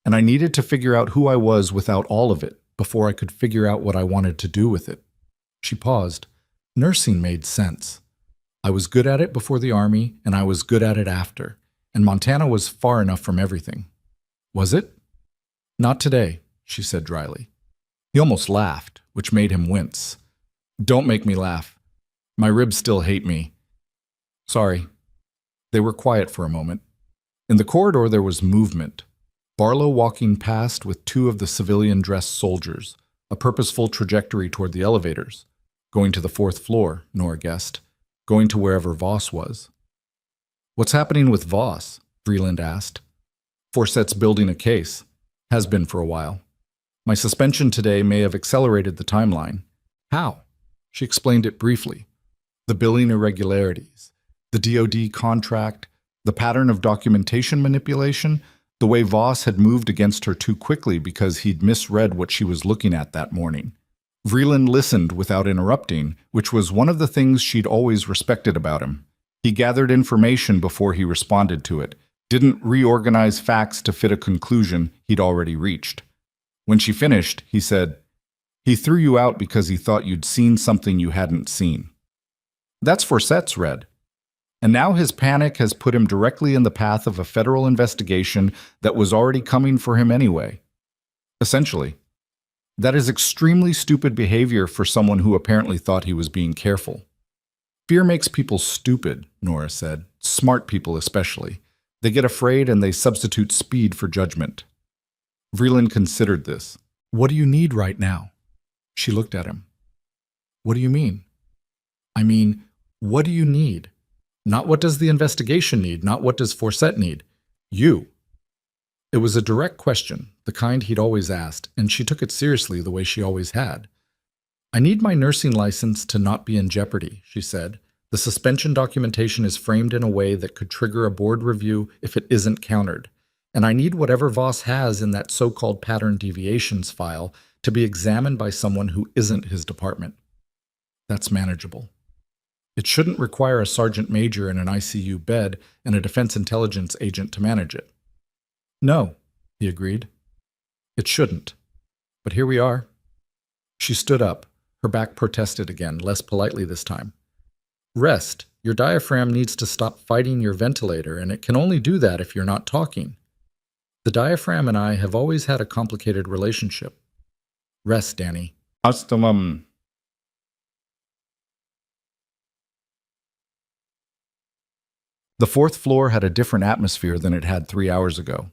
and I needed to figure out who I was without all of it before I could figure out what I wanted to do with it." She paused. Nursing made sense. I was good at it before the Army, and I was good at it after, and Montana was far enough from everything. "Was it?" "Not today," she said dryly. He almost laughed, which made him wince. "Don't make me laugh. My ribs still hate me." "Sorry." They were quiet for a moment. In the corridor there was movement. Barlow walking past with 2 of the civilian-dressed soldiers, a purposeful trajectory toward the elevators. Going to the 4th floor, Nora guessed. Going to wherever Voss was. "What's happening with Voss?" Vreeland asked. "Forsett's building a case. Has been for a while. My suspension today may have accelerated the timeline." "How?" She explained it briefly. The billing irregularities, the DoD contract, the pattern of documentation manipulation, the way Voss had moved against her too quickly because he'd misread what she was looking at that morning. Vreeland listened without interrupting, which was one of the things she'd always respected about him. He gathered information before he responded to it, didn't reorganize facts to fit a conclusion he'd already reached. When she finished, he said, "He threw you out because he thought you'd seen something you hadn't seen." That's Forsett's read. And now his panic has put him directly in the path of a federal investigation that was already coming for him anyway. Essentially. That is extremely stupid behavior for someone who apparently thought he was being careful. "Fear makes people stupid," Nora said. "Smart people especially. They get afraid and they substitute speed for judgment." Vreeland considered this. "What do you need right now?" She looked at him. "What do you mean?" "I mean, what do you need? Not what does the investigation need, not what does Forsett need. You." It was a direct question, the kind he'd always asked, and she took it seriously the way she always had. "I need my nursing license to not be in jeopardy," she said. "The suspension documentation is framed in a way that could trigger a board review if it isn't countered. And I need whatever Voss has in that so-called pattern deviations file to be examined by someone who isn't his department." "That's manageable." It shouldn't require a sergeant major in an ICU bed and a defense intelligence agent to manage it. No, he agreed. It shouldn't. But here we are. She stood up. Her back protested again, less politely this time. Rest. Your diaphragm needs to stop fighting your ventilator, and it can only do that if you're not talking. The diaphragm and I have always had a complicated relationship. Rest, Danny. The fourth floor had a different atmosphere than it had 3 hours ago.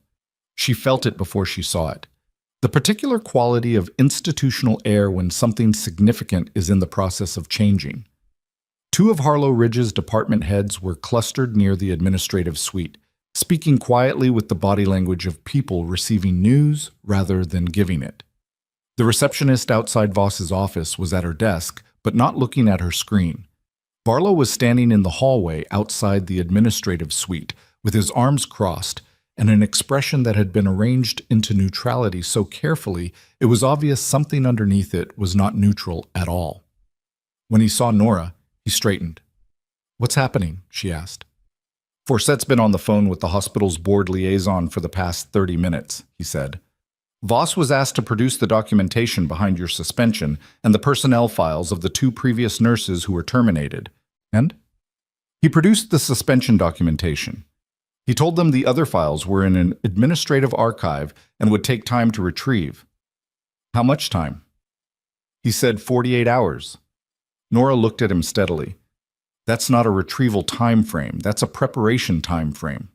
She felt it before she saw it. The particular quality of institutional air when something significant is in the process of changing. 2 of Harlow Ridge's department heads were clustered near the administrative suite, speaking quietly with the body language of people receiving news rather than giving it. The receptionist outside Voss's office was at her desk, but not looking at her screen. Barlow was standing in the hallway outside the administrative suite, with his arms crossed, and an expression that had been arranged into neutrality so carefully it was obvious something underneath it was not neutral at all. When he saw Nora, he straightened. "What's happening?" she asked. "Forset's been on the phone with the hospital's board liaison for the past 30 minutes, he said. Voss was asked to produce the documentation behind your suspension and the personnel files of the 2 previous nurses who were terminated. And? He produced the suspension documentation. He told them the other files were in an administrative archive and would take time to retrieve. How much time? He said 48 hours. Nora looked at him steadily. That's not a retrieval time frame. That's a preparation time frame.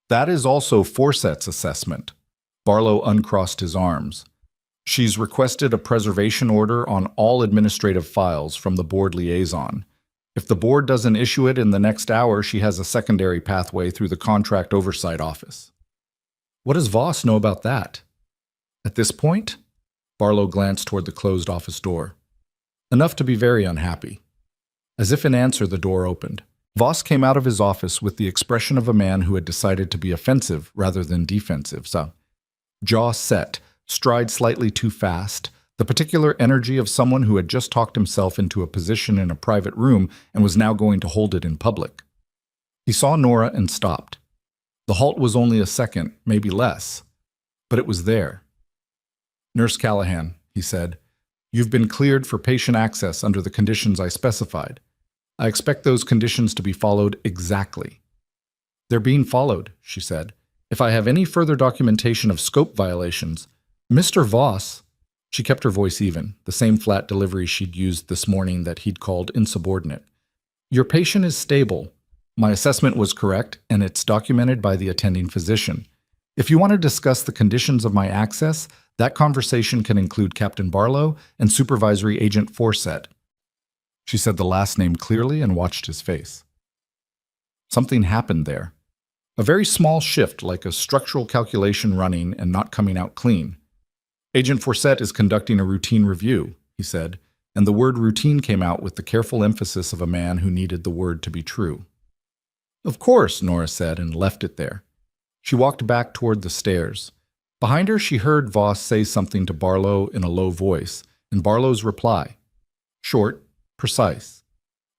That is also Forset's assessment. Barlow uncrossed his arms. She's requested a preservation order on all administrative files from the board liaison. If the board doesn't issue it in the next hour, she has a secondary pathway through the contract oversight office. What does Voss know about that? At this point, Barlow glanced toward the closed office door. Enough to be very unhappy. As if in answer, the door opened. Voss came out of his office with the expression of a man who had decided to be offensive rather than defensive. Jaw set, stride slightly too fast, the particular energy of someone who had just talked himself into a position in a private room and was now going to hold it in public. He saw Nora and stopped. The halt was only a second, maybe less, but it was there. "Nurse Callahan," he said, "you've been cleared for patient access under the conditions I specified. I expect those conditions to be followed exactly." "They're being followed," she said. "If I have any further documentation of scope violations, Mr. Voss..." She kept her voice even, the same flat delivery she'd used this morning that he'd called insubordinate. "Your patient is stable. My assessment was correct, and it's documented by the attending physician. If you want to discuss the conditions of my access, that conversation can include Captain Barlow and Supervisory Agent Forset." She said the last name clearly and watched his face. Something happened there. A very small shift, like a structural calculation running and not coming out clean. "Agent Forset is conducting a routine review," he said, and the word routine came out with the careful emphasis of a man who needed the word to be true. "Of course," Nora said, and left it there. She walked back toward the stairs. Behind her, she heard Voss say something to Barlow in a low voice, and Barlow's reply. Short, precise.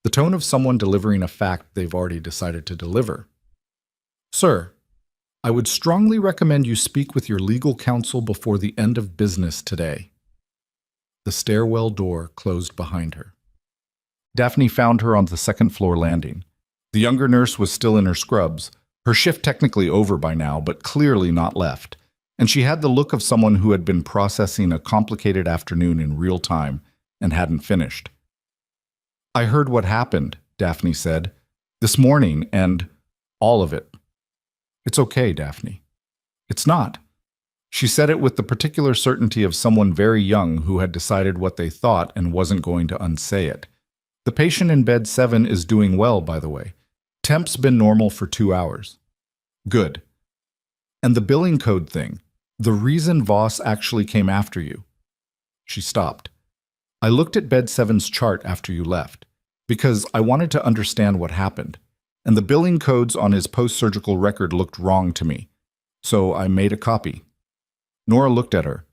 The tone of someone delivering a fact they've already decided to deliver. "Sir, I would strongly recommend you speak with your legal counsel before the end of business today." The stairwell door closed behind her. Daphne found her on the second-floor landing. The younger nurse was still in her scrubs, her shift technically over by now, but clearly not left, and she had the look of someone who had been processing a complicated afternoon in real time and hadn't finished. "I heard what happened," Daphne said, "this morning, and all of it." "It's okay, Daphne." "It's not." She said it with the particular certainty of someone very young who had decided what they thought and wasn't going to unsay it. "The patient in bed 7 is doing well, by the way. Temp's been normal for 2 hours." "Good. And the billing code thing, the reason Voss actually came after you." She stopped. "I looked at bed 7's chart after you left, because I wanted to understand what happened. And the billing codes on his post-surgical record looked wrong to me. So I made a copy." Nora looked at her.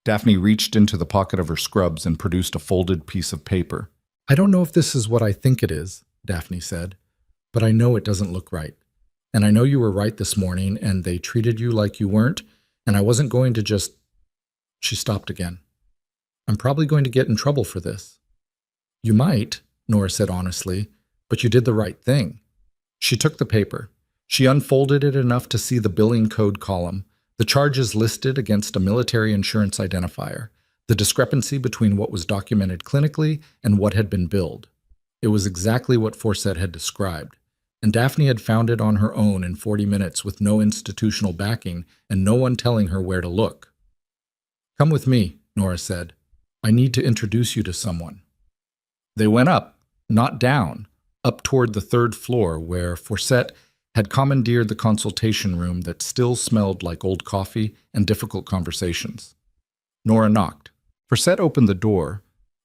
Daphne reached into the pocket of her scrubs and produced a folded piece of paper. I don't know if this is what I think it is, Daphne said, but I know it doesn't look right. And I know you were right this morning, and they treated you like you weren't, and I wasn't going to just... She stopped again. I'm probably going to get in trouble for this. You might, Nora said honestly, but you did the right thing. She took the paper. She unfolded it enough to see the billing code column, the charges listed against a military insurance identifier, the discrepancy between what was documented clinically and what had been billed. It was exactly what Forsett had described, and Daphne had found it on her own in 40 minutes with no institutional backing and no one telling her where to look. Come with me, Nora said. I need to introduce you to someone. They went up, not down, up toward the third floor where Forsett had commandeered the consultation room that still smelled like old coffee and difficult conversations. Nora knocked. Forsett opened the door,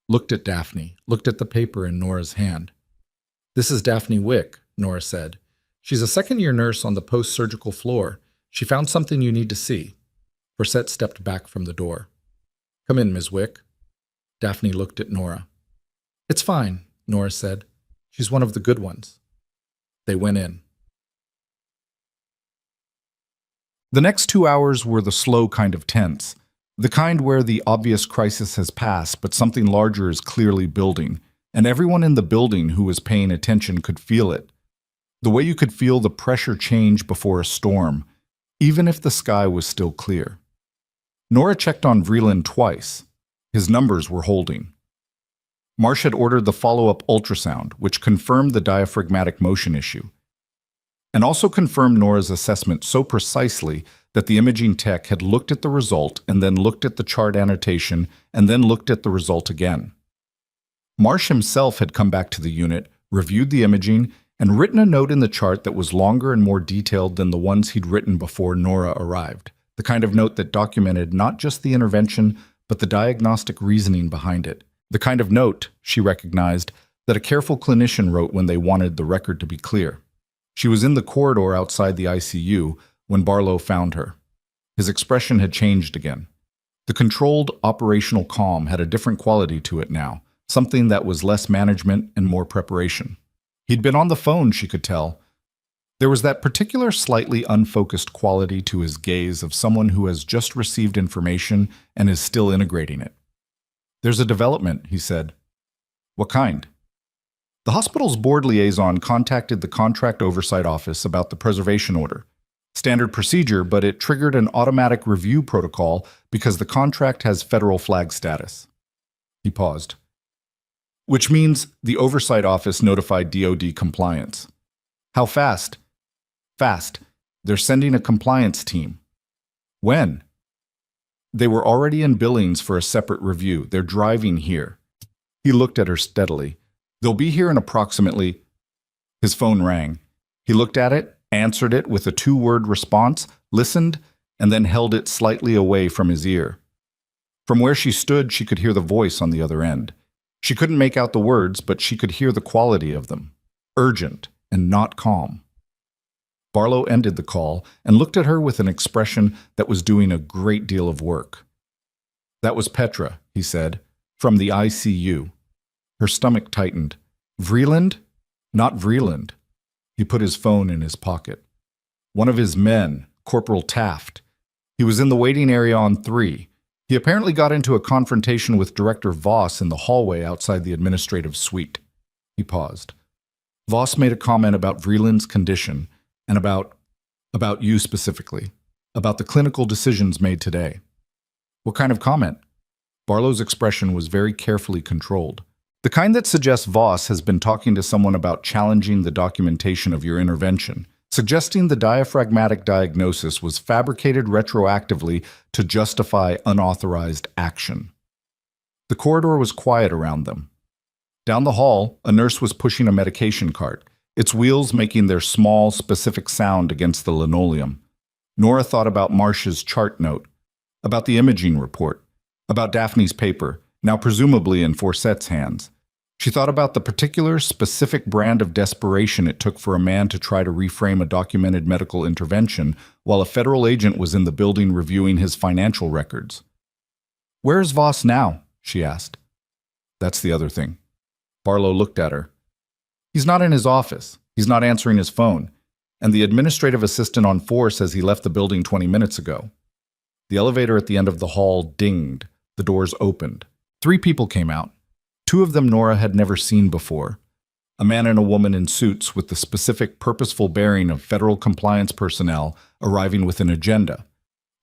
looked at Daphne, looked at the paper in Nora's hand. This is Daphne Wick, Nora said. She's a second-year nurse on the post-surgical floor. She found something you need to see. Forsett stepped back from the door. Come in, Ms. Wick. Daphne looked at Nora. It's fine, Nora said. She's one of the good ones. They went in. The next 2 hours were the slow kind of tense, the kind where the obvious crisis has passed but something larger is clearly building, and everyone in the building who was paying attention could feel it. The way you could feel the pressure change before a storm, even if the sky was still clear. Nora checked on Vreeland twice. His numbers were holding. Marsh had ordered the follow-up ultrasound, which confirmed the diaphragmatic motion issue, and also confirmed Nora's assessment so precisely that the imaging tech had looked at the result and then looked at the chart annotation and then looked at the result again. Marsh himself had come back to the unit, reviewed the imaging, and written a note in the chart that was longer and more detailed than the ones he'd written before Nora arrived, the kind of note that documented not just the intervention, but the diagnostic reasoning behind it, the kind of note, she recognized, that a careful clinician wrote when they wanted the record to be clear. She was in the corridor outside the ICU when Barlow found her. His expression had changed again. The controlled, operational calm had a different quality to it now, something that was less management and more preparation. He'd been on the phone, she could tell. There was that particular slightly unfocused quality to his gaze of someone who has just received information and is still integrating it. There's a development, he said. What kind? The hospital's board liaison contacted the contract oversight office about the preservation order. Standard procedure, but it triggered an automatic review protocol because the contract has federal flag status. He paused. Which means the oversight office notified DoD compliance. How fast? Fast. They're sending a compliance team. When? They were already in Billings for a separate review. They're driving here. He looked at her steadily. They'll be here in approximately... His phone rang. He looked at it, answered it with a 2-word response, listened, and then held it slightly away from his ear. From where she stood, she could hear the voice on the other end. She couldn't make out the words, but she could hear the quality of them. Urgent and not calm. Barlow ended the call and looked at her with an expression that was doing a great deal of work. That was Petra, he said, from the ICU. Her stomach tightened. Vreeland? Not Vreeland. He put his phone in his pocket. One of his men, Corporal Taft. He was in the waiting area on 3. He apparently got into a confrontation with Director Voss in the hallway outside the administrative suite. He paused. Voss made a comment about Vreeland's condition and about you specifically, about the clinical decisions made today. What kind of comment? Barlow's expression was very carefully controlled. The kind that suggests Voss has been talking to someone about challenging the documentation of your intervention, suggesting the diaphragmatic diagnosis was fabricated retroactively to justify unauthorized action. The corridor was quiet around them. Down the hall, a nurse was pushing a medication cart, its wheels making their small, specific sound against the linoleum. Nora thought about Marsh's chart note, about the imaging report, about Daphne's paper, now presumably in Forsett's hands. She thought about the particular, specific brand of desperation it took for a man to try to reframe a documented medical intervention while a federal agent was in the building reviewing his financial records. "Where is Voss now?" she asked. "That's the other thing." Barlow looked at her. He's not in his office. He's not answering his phone. And the administrative assistant on 4 says he left the building 20 minutes ago. The elevator at the end of the hall dinged. The doors opened. 3 people came out. 2 of them Nora had never seen before. A man and a woman in suits with the specific purposeful bearing of federal compliance personnel arriving with an agenda.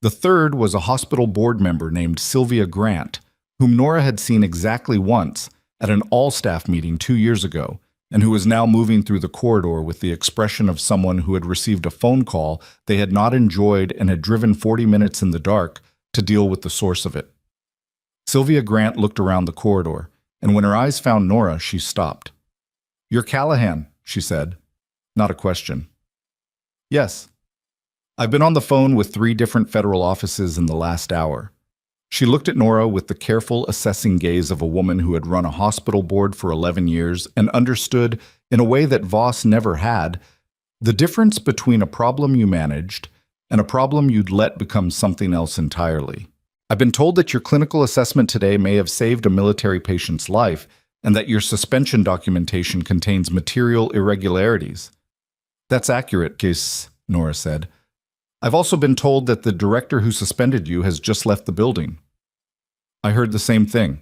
The third was a hospital board member named Sylvia Grant, whom Nora had seen exactly once at an all-staff meeting 2 years ago, and who was now moving through the corridor with the expression of someone who had received a phone call they had not enjoyed and had driven 40 minutes in the dark to deal with the source of it. Sylvia Grant looked around the corridor, and when her eyes found Nora, she stopped. "You're Callahan," she said. Not a question. "Yes. I've been on the phone with 3 different federal offices in the last hour." She looked at Nora with the careful, assessing gaze of a woman who had run a hospital board for 11 years and understood, in a way that Voss never had, the difference between a problem you managed and a problem you'd let become something else entirely. "I've been told that your clinical assessment today may have saved a military patient's life and that your suspension documentation contains material irregularities." "That's accurate, Case," Nora said. "I've also been told that the director who suspended you has just left the building." "I heard the same thing."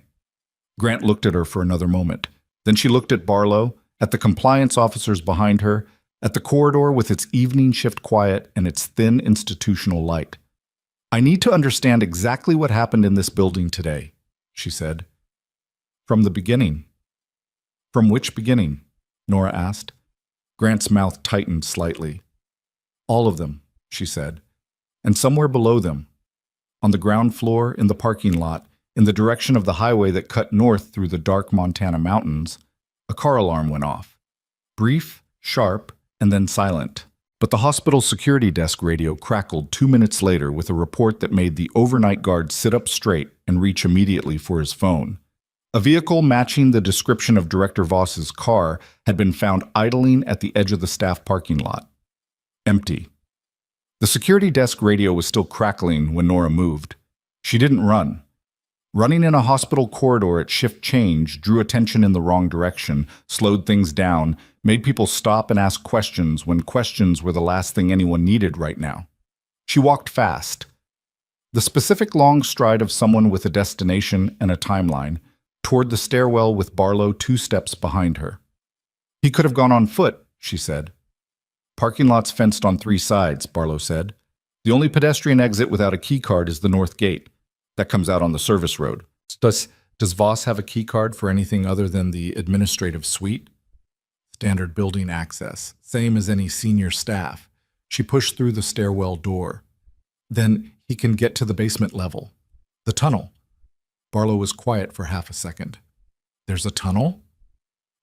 Grant looked at her for another moment. Then she looked at Barlow, at the compliance officers behind her, at the corridor with its evening shift quiet and its thin institutional light. "I need to understand exactly what happened in this building today," she said. "From the beginning." "From which beginning?" Nora asked. Grant's mouth tightened slightly. "All of them," she said. "And somewhere below them, on the ground floor, in the parking lot, in the direction of the highway that cut north through the dark Montana mountains, a car alarm went off. Brief, sharp, and then silent. But the hospital security desk radio crackled 2 minutes later with a report that made the overnight guard sit up straight and reach immediately for his phone. A vehicle matching the description of Director Voss's car had been found idling at the edge of the staff parking lot. Empty. The security desk radio was still crackling when Nora moved. She didn't run. Running in a hospital corridor at shift change drew attention in the wrong direction, slowed things down, made people stop and ask questions when questions were the last thing anyone needed right now. She walked fast. The specific long stride of someone with a destination and a timeline, toward the stairwell with Barlow 2 steps behind her. "He could have gone on foot," she said. "Parking lot's fenced on 3 sides," Barlow said. "The only pedestrian exit without a key card is the north gate. That comes out on the service road." Does Voss have a key card for anything other than the administrative suite?" "Standard building access, same as any senior staff." She pushed through the stairwell door. "Then he can get to the basement level. The tunnel." Barlow was quiet for half a second. "There's a tunnel?"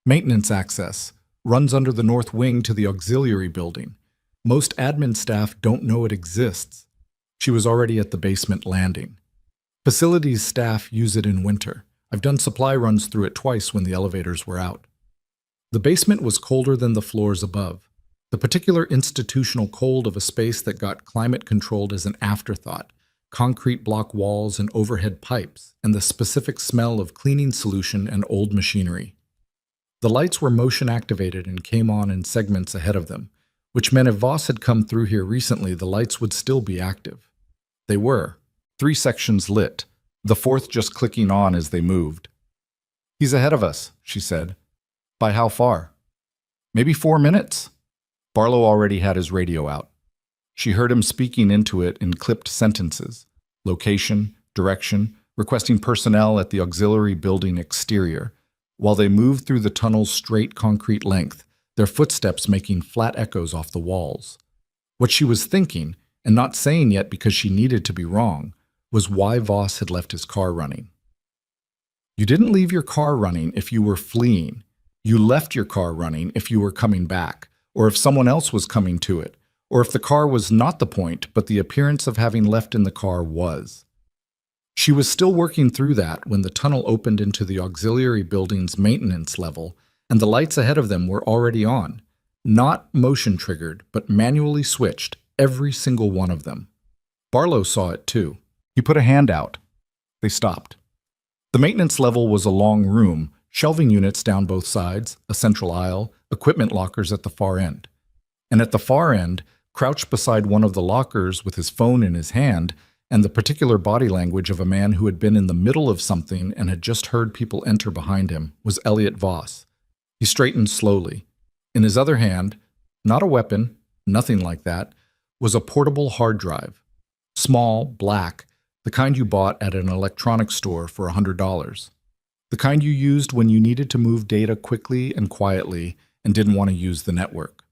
"Maintenance access. Runs under the north wing to the auxiliary building. Most admin staff don't know it exists." She was already at the basement landing. "Facilities staff use it in winter. I've done supply runs through it twice when the elevators were out." The basement was colder than the floors above. The particular institutional cold of a space that got climate-controlled as an afterthought, concrete block walls and overhead pipes, and the specific smell of cleaning solution and old machinery. The lights were motion-activated and came on in segments ahead of them, which meant if Voss had come through here recently, the lights would still be active. They were. 3 sections lit, the 4th just clicking on as they moved. "He's ahead of us," she said. "By how far?" "Maybe 4 minutes." Barlow already had his radio out. She heard him speaking into it in clipped sentences. Location, direction, requesting personnel at the auxiliary building exterior, while they moved through the tunnel's straight concrete length, their footsteps making flat echoes off the walls. What she was thinking, and not saying yet because she needed to be wrong, was why Voss had left his car running. You didn't leave your car running if you were fleeing. You left your car running if you were coming back, or if someone else was coming to it, or if the car was not the point, but the appearance of having left in the car was. She was still working through that when the tunnel opened into the auxiliary building's maintenance level, and the lights ahead of them were already on, not motion-triggered, but manually switched, every single one of them. Barlow saw it too. He put a hand out. They stopped. The maintenance level was a long room, Shelving units down both sides, a central aisle, equipment lockers at the far end. And at the far end, crouched beside one of the lockers with his phone in his hand and the particular body language of a man who had been in the middle of something and had just heard people enter behind him, was Elliot Voss. He straightened slowly. In his other hand, not a weapon, nothing like that, was a portable hard drive. Small, black, the kind you bought at an electronics store for $100. The kind you used when you needed to move data quickly and quietly and didn't want to use the network.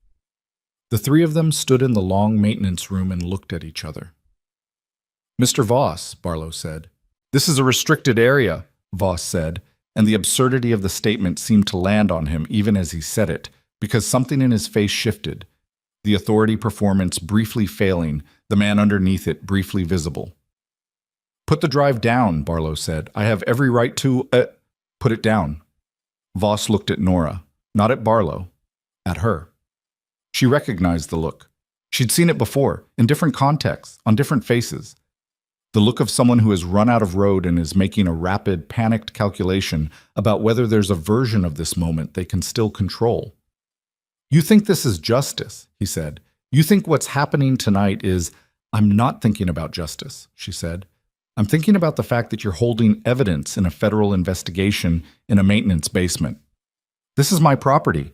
The three of them stood in the long maintenance room and looked at each other. "Mr. Voss," Barlow said. "This is a restricted area," Voss said, and the absurdity of the statement seemed to land on him even as he said it, because something in his face shifted, the authority performance briefly failing, the man underneath it briefly visible. "Put the drive down," Barlow said. "I have every right to, put it down." Voss looked at Nora, not at Barlow, at her. She recognized the look. She'd seen it before, in different contexts, on different faces. The look of someone who has run out of road and is making a rapid, panicked calculation about whether there's a version of this moment they can still control. "You think this is justice," he said. "You think what's happening tonight is—" "I'm not thinking about justice," she said. "I'm thinking about the fact that you're holding evidence in a federal investigation in a maintenance basement. This is my property.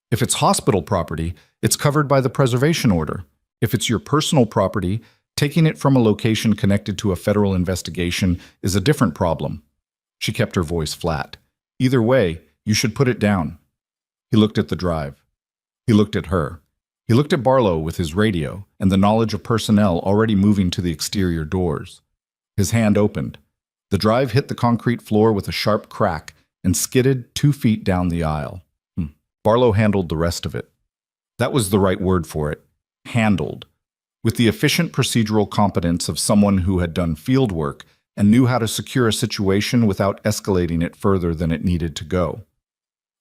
If it's hospital property, it's covered by the preservation order. If it's your personal property, taking it from a location connected to a federal investigation is a different problem." She kept her voice flat. "Either way, you should put it down." He looked at the drive. He looked at her. He looked at Barlow with his radio and the knowledge of personnel already moving to the exterior doors. His hand opened. The drive hit the concrete floor with a sharp crack and skidded 2 feet down the aisle. Barlow handled the rest of it. That was the right word for it. Handled. With the efficient procedural competence of someone who had done field work and knew how to secure a situation without escalating it further than it needed to go.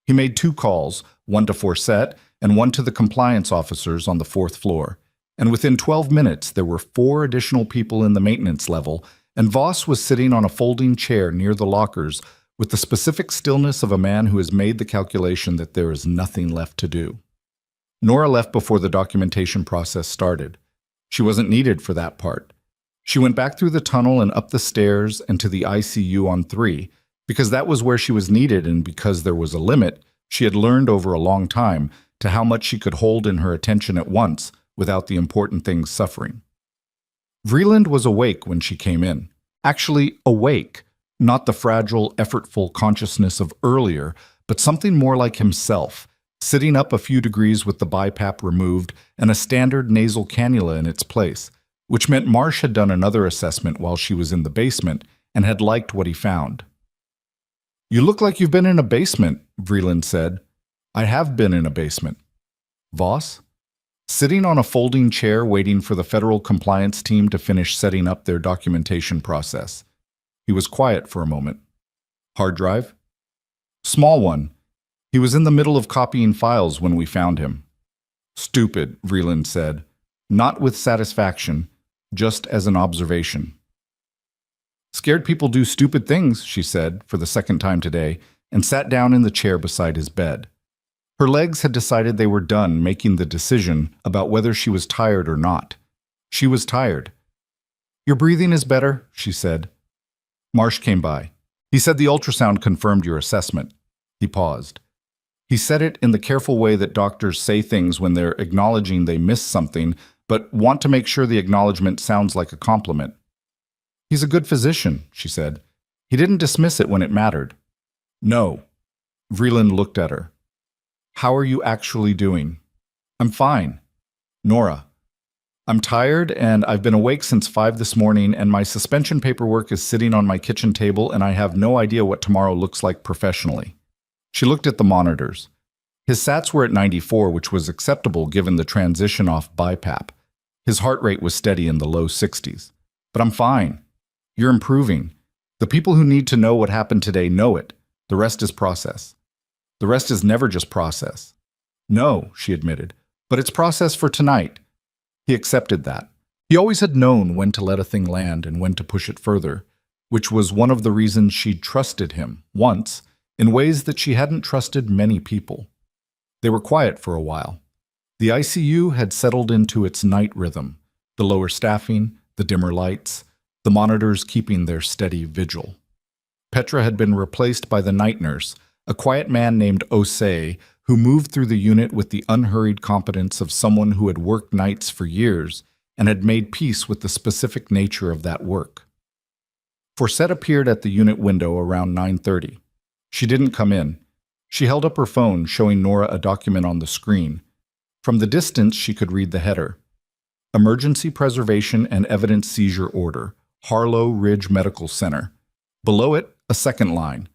He made 2 calls, one to Forsett and one to the compliance officers on the 4th floor, and within 12 minutes there were 4 additional people in the maintenance level, and Voss was sitting on a folding chair near the lockers with the specific stillness of a man who has made the calculation that there is nothing left to do. Nora left before the documentation process started. She wasn't needed for that part. She went back through the tunnel and up the stairs and to the ICU on 3, because that was where she was needed and because there was a limit, she had learned over a long time, to how much she could hold in her attention at once without the important things suffering. Vreeland was awake when she came in. Actually awake, not the fragile, effortful consciousness of earlier, but something more like himself, sitting up a few degrees with the BiPAP removed and a standard nasal cannula in its place, which meant Marsh had done another assessment while she was in the basement and had liked what he found. "You look like you've been in a basement," Vreeland said. "I have been in a basement." Voss? Sitting on a folding chair waiting for the federal compliance team to finish setting up their documentation process. He was quiet for a moment. "Hard drive?" "Small one. He was in the middle of copying files when we found him." "Stupid," Vreeland said. Not with satisfaction, just as an observation. "Scared people do stupid things," she said, for the second time today, and sat down in the chair beside his bed. Her legs had decided they were done making the decision about whether she was tired or not. She was tired. "Your breathing is better," she said. Marsh came by. "He said the ultrasound confirmed your assessment." He paused. He said it in the careful way that doctors say things when they're acknowledging they missed something, but want to make sure the acknowledgement sounds like a compliment. "He's a good physician," she said. "He didn't dismiss it when it mattered." "No." Vreeland looked at her. "How are you actually doing?" "I'm fine." "Nora." "I'm tired, and I've been awake since 5 this morning, and my suspension paperwork is sitting on my kitchen table, and I have no idea what tomorrow looks like professionally." She looked at the monitors. His sats were at 94, which was acceptable given the transition off BiPAP. His heart rate was steady in the low 60s. "But I'm fine. You're improving. The people who need to know what happened today know it. The rest is process." "The rest is never just process." "No," she admitted, "but it's process for tonight." He accepted that. He always had known when to let a thing land and when to push it further, which was one of the reasons she'd trusted him, once, in ways that she hadn't trusted many people. They were quiet for a while. The ICU had settled into its night rhythm, the lower staffing, the dimmer lights, the monitors keeping their steady vigil. Petra had been replaced by the night nurse, a quiet man named Osei, who moved through the unit with the unhurried competence of someone who had worked nights for years and had made peace with the specific nature of that work. Forsett appeared at the unit window around 9:30. She didn't come in. She held up her phone, showing Nora a document on the screen. From the distance, she could read the header. Emergency Preservation and Evidence Seizure Order, Harlow Ridge Medical Center. Below it, a second line.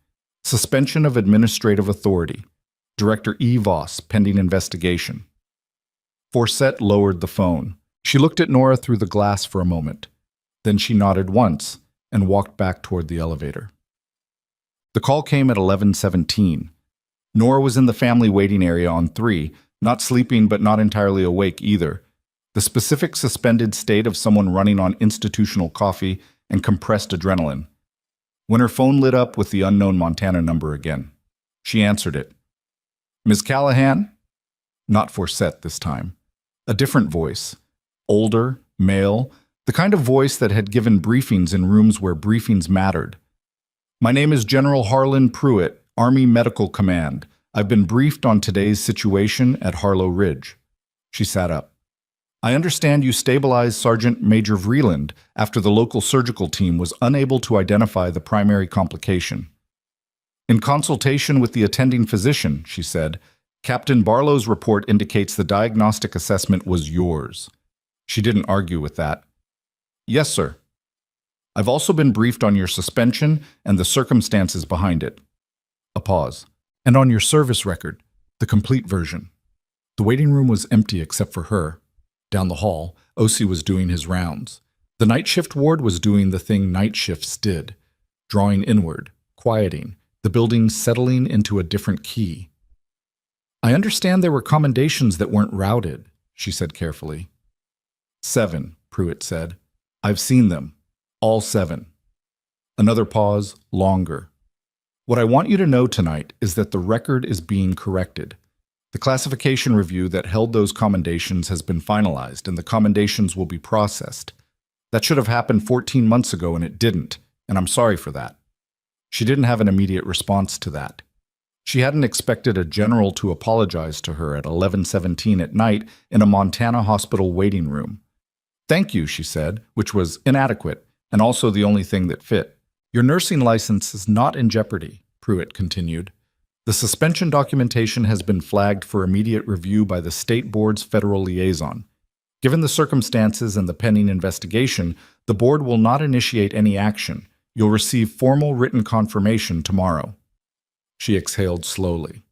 Suspension of Administrative Authority. Director E. Voss, pending investigation. Forsett lowered the phone. She looked at Nora through the glass for a moment. Then she nodded once and walked back toward the elevator. The call came at 11:17. Nora was in the family waiting area on 3, not sleeping but not entirely awake either. The specific suspended state of someone running on institutional coffee and compressed adrenaline. When her phone lit up with the unknown Montana number again, she answered it. Ms. Callahan? Not Forsett this time. A different voice. Older, male, the kind of voice that had given briefings in rooms where briefings mattered. My name is General Harlan Pruitt, Army Medical Command. I've been briefed on today's situation at Harlow Ridge. She sat up. I understand you stabilized Sergeant Major Vreeland after the local surgical team was unable to identify the primary complication. In consultation with the attending physician, she said, Captain Barlow's report indicates the diagnostic assessment was yours. She didn't argue with that. Yes, sir. I've also been briefed on your suspension and the circumstances behind it. A pause. And on your service record, the complete version. The waiting room was empty except for her. Down the hall, Osei was doing his rounds. The night shift ward was doing the thing night shifts did, drawing inward, quieting, the building settling into a different key. I understand there were commendations that weren't routed, she said carefully. 7, Pruitt said. I've seen them. All 7. Another pause, longer. What I want you to know tonight is that the record is being corrected. The classification review that held those commendations has been finalized, and the commendations will be processed. That should have happened 14 months ago, and it didn't, and I'm sorry for that. She didn't have an immediate response to that. She hadn't expected a general to apologize to her at 11:17 at night in a Montana hospital waiting room. Thank you, she said, which was inadequate, and also the only thing that fit. Your nursing license is not in jeopardy, Pruitt continued. The suspension documentation has been flagged for immediate review by the State Board's federal liaison. Given the circumstances and the pending investigation, the board will not initiate any action. You'll receive formal written confirmation tomorrow. She exhaled slowly.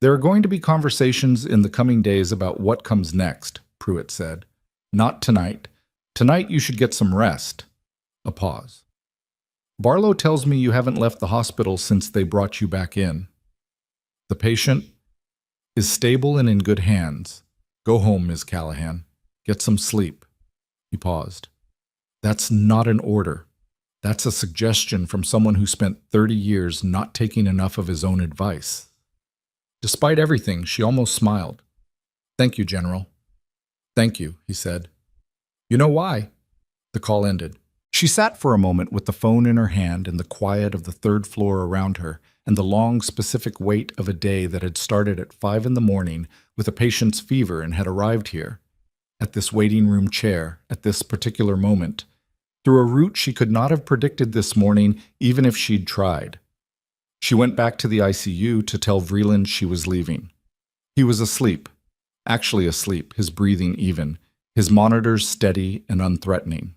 There are going to be conversations in the coming days about what comes next, Pruitt said. Not tonight. Tonight you should get some rest. A pause. Barlow tells me you haven't left the hospital since they brought you back in. The patient is stable and in good hands. Go home, Ms. Callahan. Get some sleep. He paused. That's not an order. That's a suggestion from someone who spent 30 years not taking enough of his own advice. Despite everything, she almost smiled. Thank you, General. Thank you, he said. You know why? The call ended. She sat for a moment with the phone in her hand and the quiet of the third floor around her and the long, specific wait of a day that had started at 5 in the morning with a patient's fever and had arrived here, at this waiting room chair, at this particular moment, through a route she could not have predicted this morning even if she'd tried. She went back to the ICU to tell Vreeland she was leaving. He was asleep, actually asleep, his breathing even, his monitors steady and unthreatening.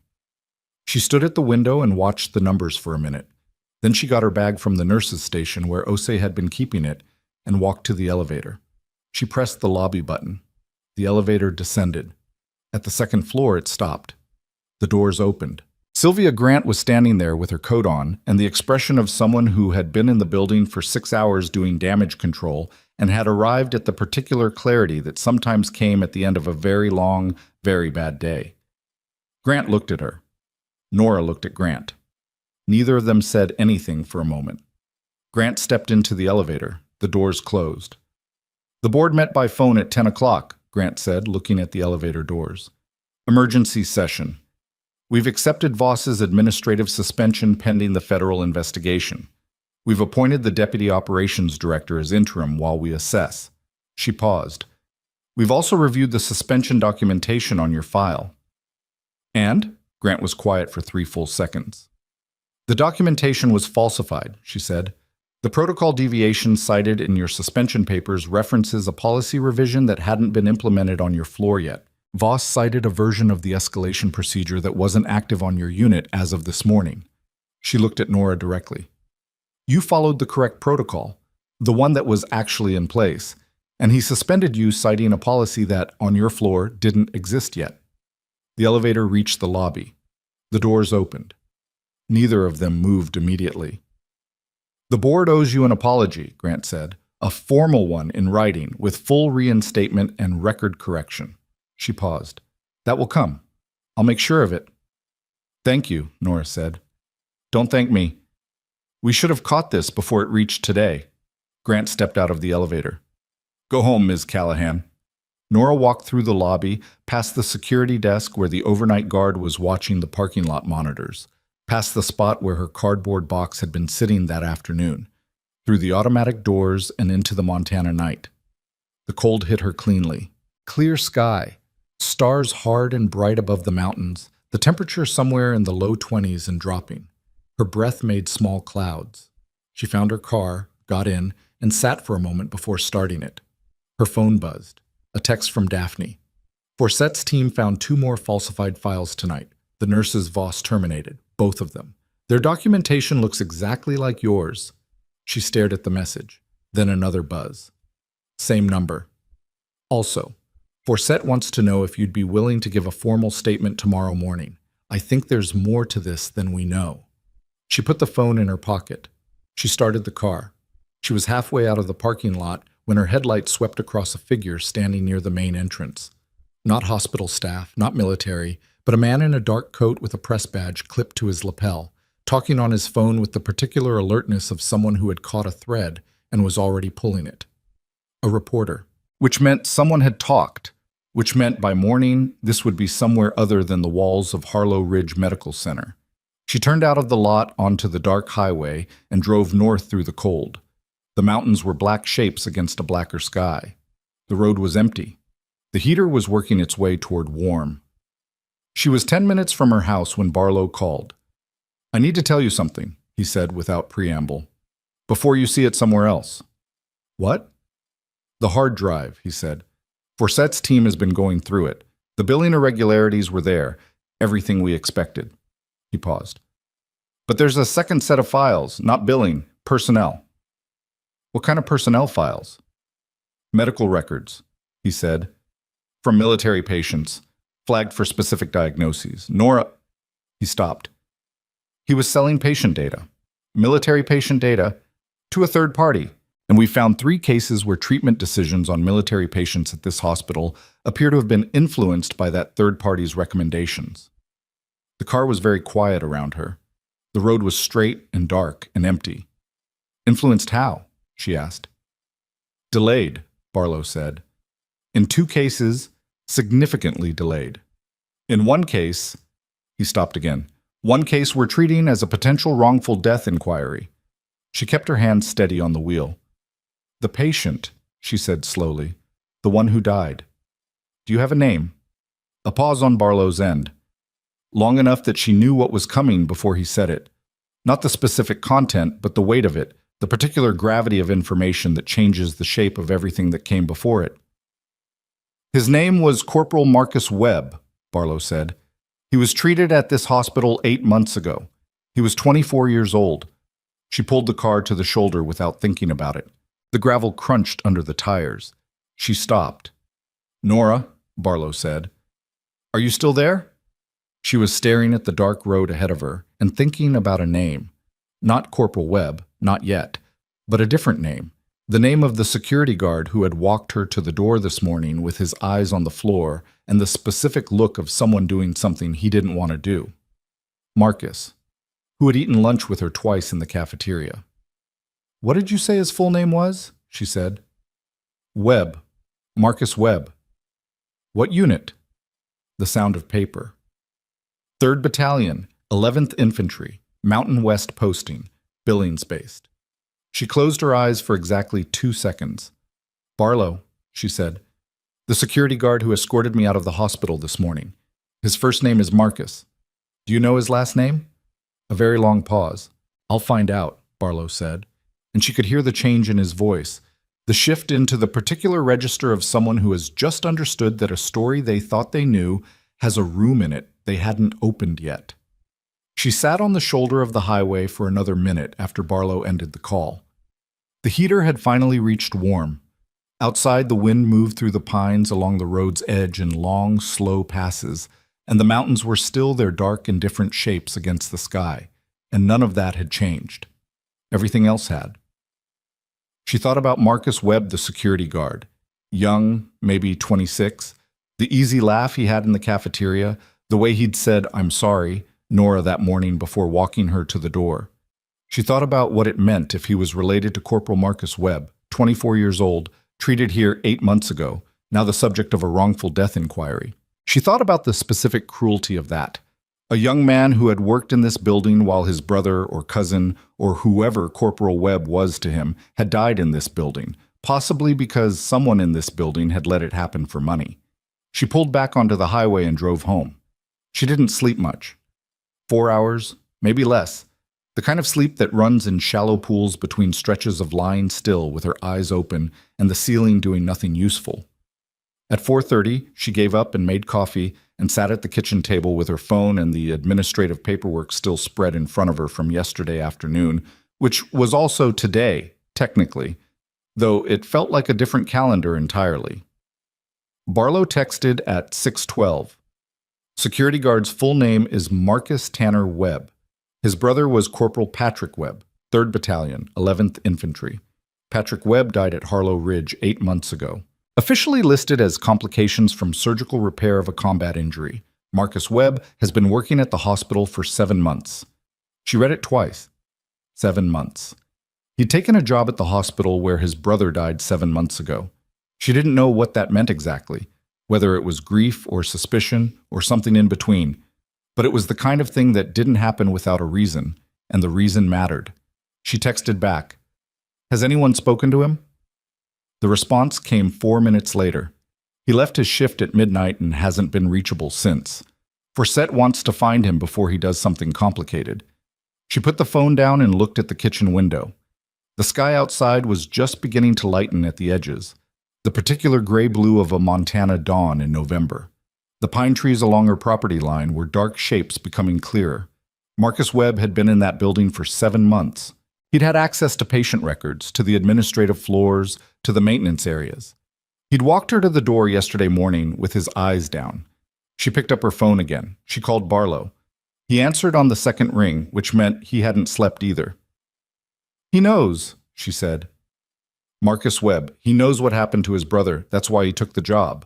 She stood at the window and watched the numbers for a minute. Then she got her bag from the nurse's station where Osei had been keeping it and walked to the elevator. She pressed the lobby button. The elevator descended. At the second floor, it stopped. The doors opened. Sylvia Grant was standing there with her coat on and the expression of someone who had been in the building for 6 hours doing damage control and had arrived at the particular clarity that sometimes came at the end of a very long, very bad day. Grant looked at her. Nora looked at Grant. Neither of them said anything for a moment. Grant stepped into the elevator. The doors closed. The board met by phone at 10 o'clock, Grant said, looking at the elevator doors. Emergency session. We've accepted Voss's administrative suspension pending the federal investigation. We've appointed the deputy operations director as interim while we assess. She paused. We've also reviewed the suspension documentation on your file. And? Grant was quiet for 3 full seconds. The documentation was falsified, she said. The protocol deviation cited in your suspension papers references a policy revision that hadn't been implemented on your floor yet. Voss cited a version of the escalation procedure that wasn't active on your unit as of this morning. She looked at Nora directly. You followed the correct protocol, the one that was actually in place, and he suspended you citing a policy that, on your floor, didn't exist yet. The elevator reached the lobby. The doors opened. Neither of them moved immediately. The board owes you an apology, Grant said, a formal one in writing with full reinstatement and record correction. She paused. That will come. I'll make sure of it. Thank you, Nora said. Don't thank me. We should have caught this before it reached today. Grant stepped out of the elevator. Go home, Ms. Callahan. Nora walked through the lobby, past the security desk where the overnight guard was watching the parking lot monitors, past the spot where her cardboard box had been sitting that afternoon, through the automatic doors and into the Montana night. The cold hit her cleanly. Clear sky, stars hard and bright above the mountains, the temperature somewhere in the low 20s and dropping. Her breath made small clouds. She found her car, got in, and sat for a moment before starting it. Her phone buzzed. A text from Daphne. Forset's team found 2 more falsified files tonight. The nurses Voss terminated, both of them. Their documentation looks exactly like yours. She stared at the message. Then another buzz. Same number. Also, Forset wants to know if you'd be willing to give a formal statement tomorrow morning. I think there's more to this than we know. She put the phone in her pocket. She started the car. She was halfway out of the parking lot when her headlight swept across a figure standing near the main entrance. Not hospital staff, not military, but a man in a dark coat with a press badge clipped to his lapel, talking on his phone with the particular alertness of someone who had caught a thread and was already pulling it. A reporter. Which meant someone had talked, which meant by morning this would be somewhere other than the walls of Harlow Ridge Medical Center. She turned out of the lot onto the dark highway and drove north through the cold. The mountains were black shapes against a blacker sky. The road was empty. The heater was working its way toward warm. She was 10 minutes from her house when Barlow called. I need to tell you something, he said without preamble, before you see it somewhere else. What? The hard drive, he said. Forset's team has been going through it. The billing irregularities were there, everything we expected. He paused. But there's a second set of files, not billing, personnel. What kind of personnel files? Medical records, he said, from military patients, flagged for specific diagnoses. Nora, he stopped. He was selling patient data, military patient data, to a third party, and we found 3 cases where treatment decisions on military patients at this hospital appear to have been influenced by that third party's recommendations. The car was very quiet around her. The road was straight and dark and empty. Influenced how? She asked. Delayed, Barlow said. In 2 cases, significantly delayed. In one case, he stopped again. One case we're treating as a potential wrongful death inquiry. She kept her hand steady on the wheel. The patient, she said slowly, the one who died. Do you have a name? A pause on Barlow's end. Long enough that she knew what was coming before he said it. Not the specific content, but the weight of it. The particular gravity of information that changes the shape of everything that came before it. His name was Corporal Marcus Webb, Barlow said. He was treated at this hospital 8 months ago. He was 24 years old. She pulled the car to the shoulder without thinking about it. The gravel crunched under the tires. She stopped. Nora, Barlow said. Are you still there? She was staring at the dark road ahead of her and thinking about a name. Not Corporal Webb, not yet, but a different name. The name of the security guard who had walked her to the door this morning with his eyes on the floor and the specific look of someone doing something he didn't want to do. Marcus, who had eaten lunch with her twice in the cafeteria. What did you say his full name was? She said. Webb. Marcus Webb. What unit? The sound of paper. 3rd Battalion, 11th Infantry, Mountain West Posting, Billings-based. She closed her eyes for exactly 2 seconds. Barlow, she said. The security guard who escorted me out of the hospital this morning. His first name is Marcus. Do you know his last name? A very long pause. I'll find out, Barlow said, and she could hear the change in his voice, the shift into the particular register of someone who has just understood that a story they thought they knew has a room in it they hadn't opened yet. She sat on the shoulder of the highway for another minute after Barlow ended the call. The heater had finally reached warm. Outside, the wind moved through the pines along the road's edge in long, slow passes, and the mountains were still their dark, indifferent shapes against the sky, and none of that had changed. Everything else had. She thought about Marcus Webb, the security guard. Young, maybe 26, the easy laugh he had in the cafeteria, the way he'd said, "I'm sorry," Nora that morning before walking her to the door. She thought about what it meant if he was related to Corporal Marcus Webb, 24 years old, treated here 8 months ago, now the subject of a wrongful death inquiry. She thought about the specific cruelty of that. A young man who had worked in this building while his brother or cousin or whoever Corporal Webb was to him had died in this building, possibly because someone in this building had let it happen for money. She pulled back onto the highway and drove home. She didn't sleep much. 4 hours, maybe less. The kind of sleep that runs in shallow pools between stretches of lying still with her eyes open and the ceiling doing nothing useful. At 4:30, she gave up and made coffee and sat at the kitchen table with her phone and the administrative paperwork still spread in front of her from yesterday afternoon, which was also today, technically, though it felt like a different calendar entirely. Barlow texted at 6:12. Security guard's full name is Marcus Tanner Webb. His brother was Corporal Patrick Webb, 3rd Battalion, 11th Infantry. Patrick Webb died at Harlow Ridge 8 months ago. Officially listed as complications from surgical repair of a combat injury, Marcus Webb has been working at the hospital for 7 months. She read it twice. 7 months. He'd taken a job at the hospital where his brother died 7 months ago. She didn't know what that meant exactly, whether it was grief or suspicion or something in between. But it was the kind of thing that didn't happen without a reason, and the reason mattered. She texted back, "Has anyone spoken to him?" The response came 4 minutes later. He left his shift at midnight and hasn't been reachable since. Forsett wants to find him before he does something complicated. She put the phone down and looked at the kitchen window. The sky outside was just beginning to lighten at the edges, the particular gray-blue of a Montana dawn in November. The pine trees along her property line were dark shapes becoming clearer. Marcus Webb had been in that building for 7 months. He'd had access to patient records, to the administrative floors, to the maintenance areas. He'd walked her to the door yesterday morning with his eyes down. She picked up her phone again. She called Barlow. He answered on the second ring, which meant he hadn't slept either. "He knows," she said. "Marcus Webb. He knows what happened to his brother. That's why he took the job."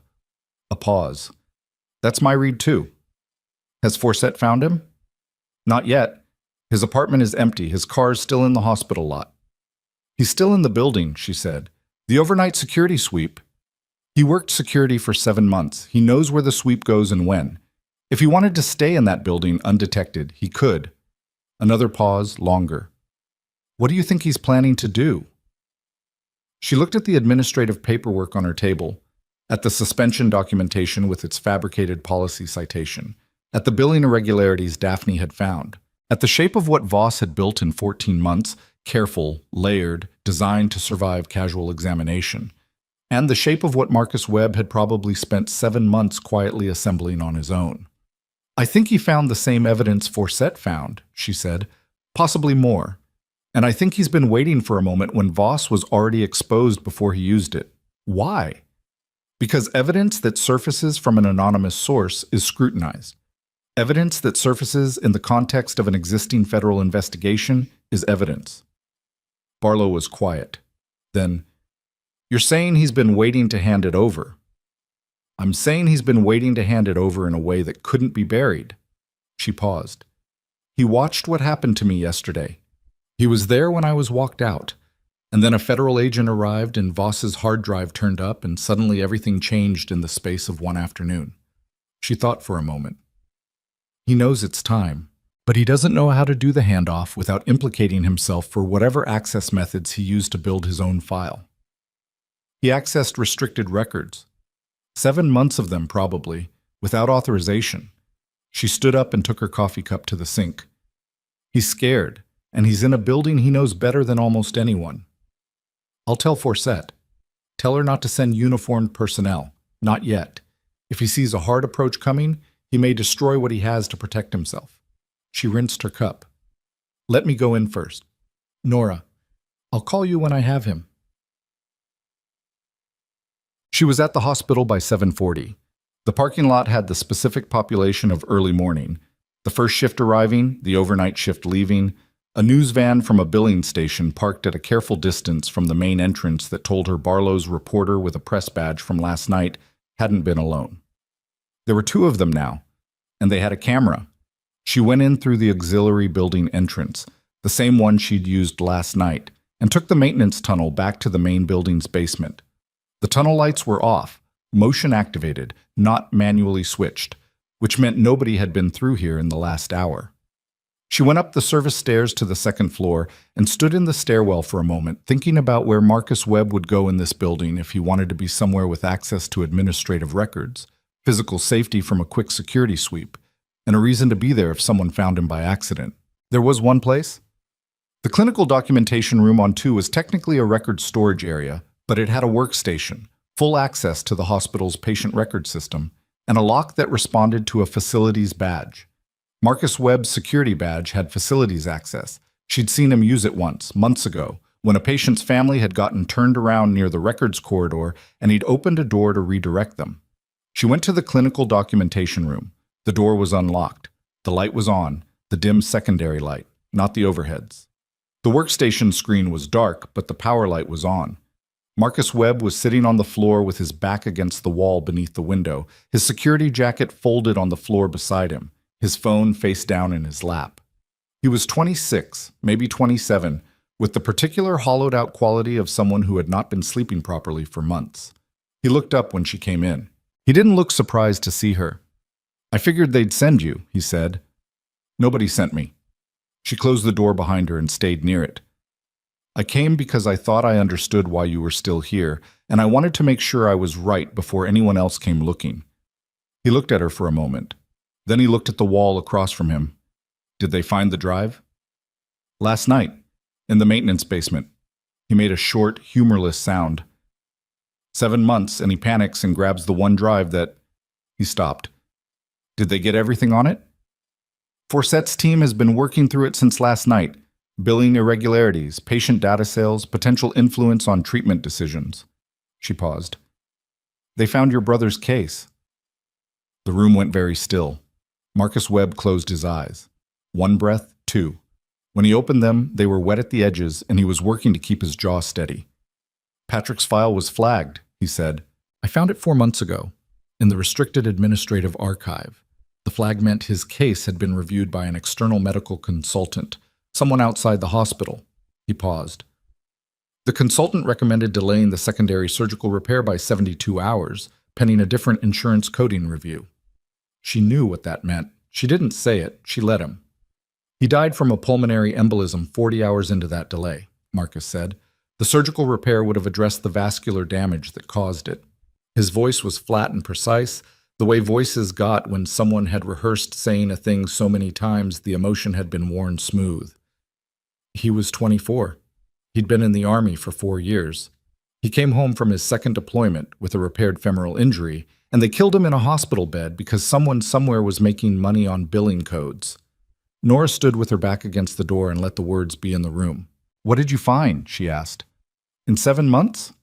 A pause. "That's my read too." "Has Forsett found him?" "Not yet. His apartment is empty. His car's still in the hospital lot." "He's still in the building," she said. "The overnight security sweep." "He worked security for 7 months. He knows where the sweep goes and when. If he wanted to stay in that building undetected, he could." Another pause, longer. "What do you think he's planning to do?" She looked at the administrative paperwork on her table, at the suspension documentation with its fabricated policy citation, at the billing irregularities Daphne had found, at the shape of what Voss had built in 14 months, careful, layered, designed to survive casual examination, and the shape of what Marcus Webb had probably spent 7 months quietly assembling on his own. "I think he found the same evidence Forsett found," she said, "possibly more. And I think he's been waiting for a moment when Voss was already exposed before he used it. Why? Because evidence that surfaces from an anonymous source is scrutinized. Evidence that surfaces in the context of an existing federal investigation is evidence." Barlow was quiet. Then, "You're saying he's been waiting to hand it over." "I'm saying he's been waiting to hand it over in a way that couldn't be buried." She paused. "He watched what happened to me yesterday. He was there when I was walked out. And then a federal agent arrived and Voss's hard drive turned up and suddenly everything changed in the space of one afternoon. She thought for a moment. He knows it's time, but he doesn't know how to do the handoff without implicating himself for whatever access methods he used to build his own file. He accessed restricted records. 7 months of them, probably, without authorization. She stood up and took her coffee cup to the sink. He's scared, and he's in a building he knows better than almost anyone. I'll tell Forsett. Tell her not to send uniformed personnel. Not yet. If he sees a hard approach coming, he may destroy what he has to protect himself. She rinsed her cup. Let me go in first. Nora, I'll call you when I have him. She was at the hospital by 7:40. The parking lot had the specific population of early morning. The first shift arriving, the overnight shift leaving, a news van from a billing station parked at a careful distance from the main entrance that told her Barlow's reporter with a press badge from last night hadn't been alone. There were 2 of them now, and they had a camera. She went in through the auxiliary building entrance, the same one she'd used last night, and took the maintenance tunnel back to the main building's basement. The tunnel lights were off, motion activated, not manually switched, which meant nobody had been through here in the last hour. She went up the service stairs to the 2nd floor and stood in the stairwell for a moment, thinking about where Marcus Webb would go in this building if he wanted to be somewhere with access to administrative records, physical safety from a quick security sweep, and a reason to be there if someone found him by accident. There was one place. The clinical documentation room on 2 was technically a record storage area, but it had a workstation, full access to the hospital's patient record system, and a lock that responded to a facilities badge. Marcus Webb's security badge had facilities access. She'd seen him use it once, months ago, when a patient's family had gotten turned around near the records corridor and he'd opened a door to redirect them. She went to the clinical documentation room. The door was unlocked. The light was on, the dim secondary light, not the overheads. The workstation screen was dark, but the power light was on. Marcus Webb was sitting on the floor with his back against the wall beneath the window, his security jacket folded on the floor beside him, his phone face down in his lap. He was 26, maybe 27, with the particular hollowed-out quality of someone who had not been sleeping properly for months. He looked up when she came in. He didn't look surprised to see her. "I figured they'd send you," he said. "Nobody sent me." She closed the door behind her and stayed near it. "I came because I thought I understood why you were still here, and I wanted to make sure I was right before anyone else came looking." He looked at her for a moment. Then he looked at the wall across from him. "Did they find the drive?" "Last night, in the maintenance basement." He made a short, humorless sound. 7 months, and he panics and grabs the one drive that... He stopped. "Did they get everything on it?" "Forsett's team has been working through it since last night. Billing irregularities, patient data sales, potential influence on treatment decisions." She paused. "They found your brother's case." The room went very still. Marcus Webb closed his eyes. 1 breath, 2. When he opened them, they were wet at the edges, and he was working to keep his jaw steady. "Patrick's file was flagged," he said. "I found it 4 months ago, in the restricted administrative archive. The flag meant his case had been reviewed by an external medical consultant, someone outside the hospital." He paused. "The consultant recommended delaying the secondary surgical repair by 72 hours, pending a different insurance coding review." She knew what that meant. She didn't say it. She let him. "He died from a pulmonary embolism 40 hours into that delay," Marcus said. "The surgical repair would have addressed the vascular damage that caused it." His voice was flat and precise, the way voices got when someone had rehearsed saying a thing so many times the emotion had been worn smooth. He was 24. He'd been in the Army for 4 years. He came home from his 2nd deployment with a repaired femoral injury, and they killed him in a hospital bed because someone somewhere was making money on billing codes. Nora stood with her back against the door and let the words be in the room. "What did you find?" she asked. "In 7 months?"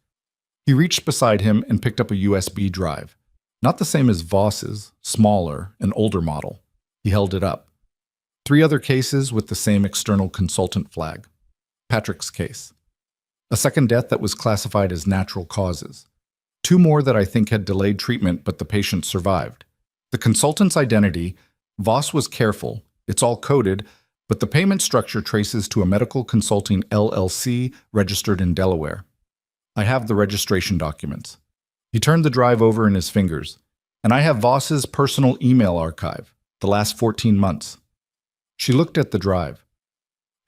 He reached beside him and picked up a USB drive. Not the same as Voss's, smaller, an older model. He held it up. 3 other cases with the same external consultant flag. Patrick's case. A 2nd death that was classified as natural causes. 2 more that I think had delayed treatment, but the patient survived. The consultant's identity, Voss was careful. It's all coded, but the payment structure traces to a medical consulting LLC registered in Delaware. I have the registration documents. He turned the drive over in his fingers. And I have Voss's personal email archive, the last 14 months. She looked at the drive.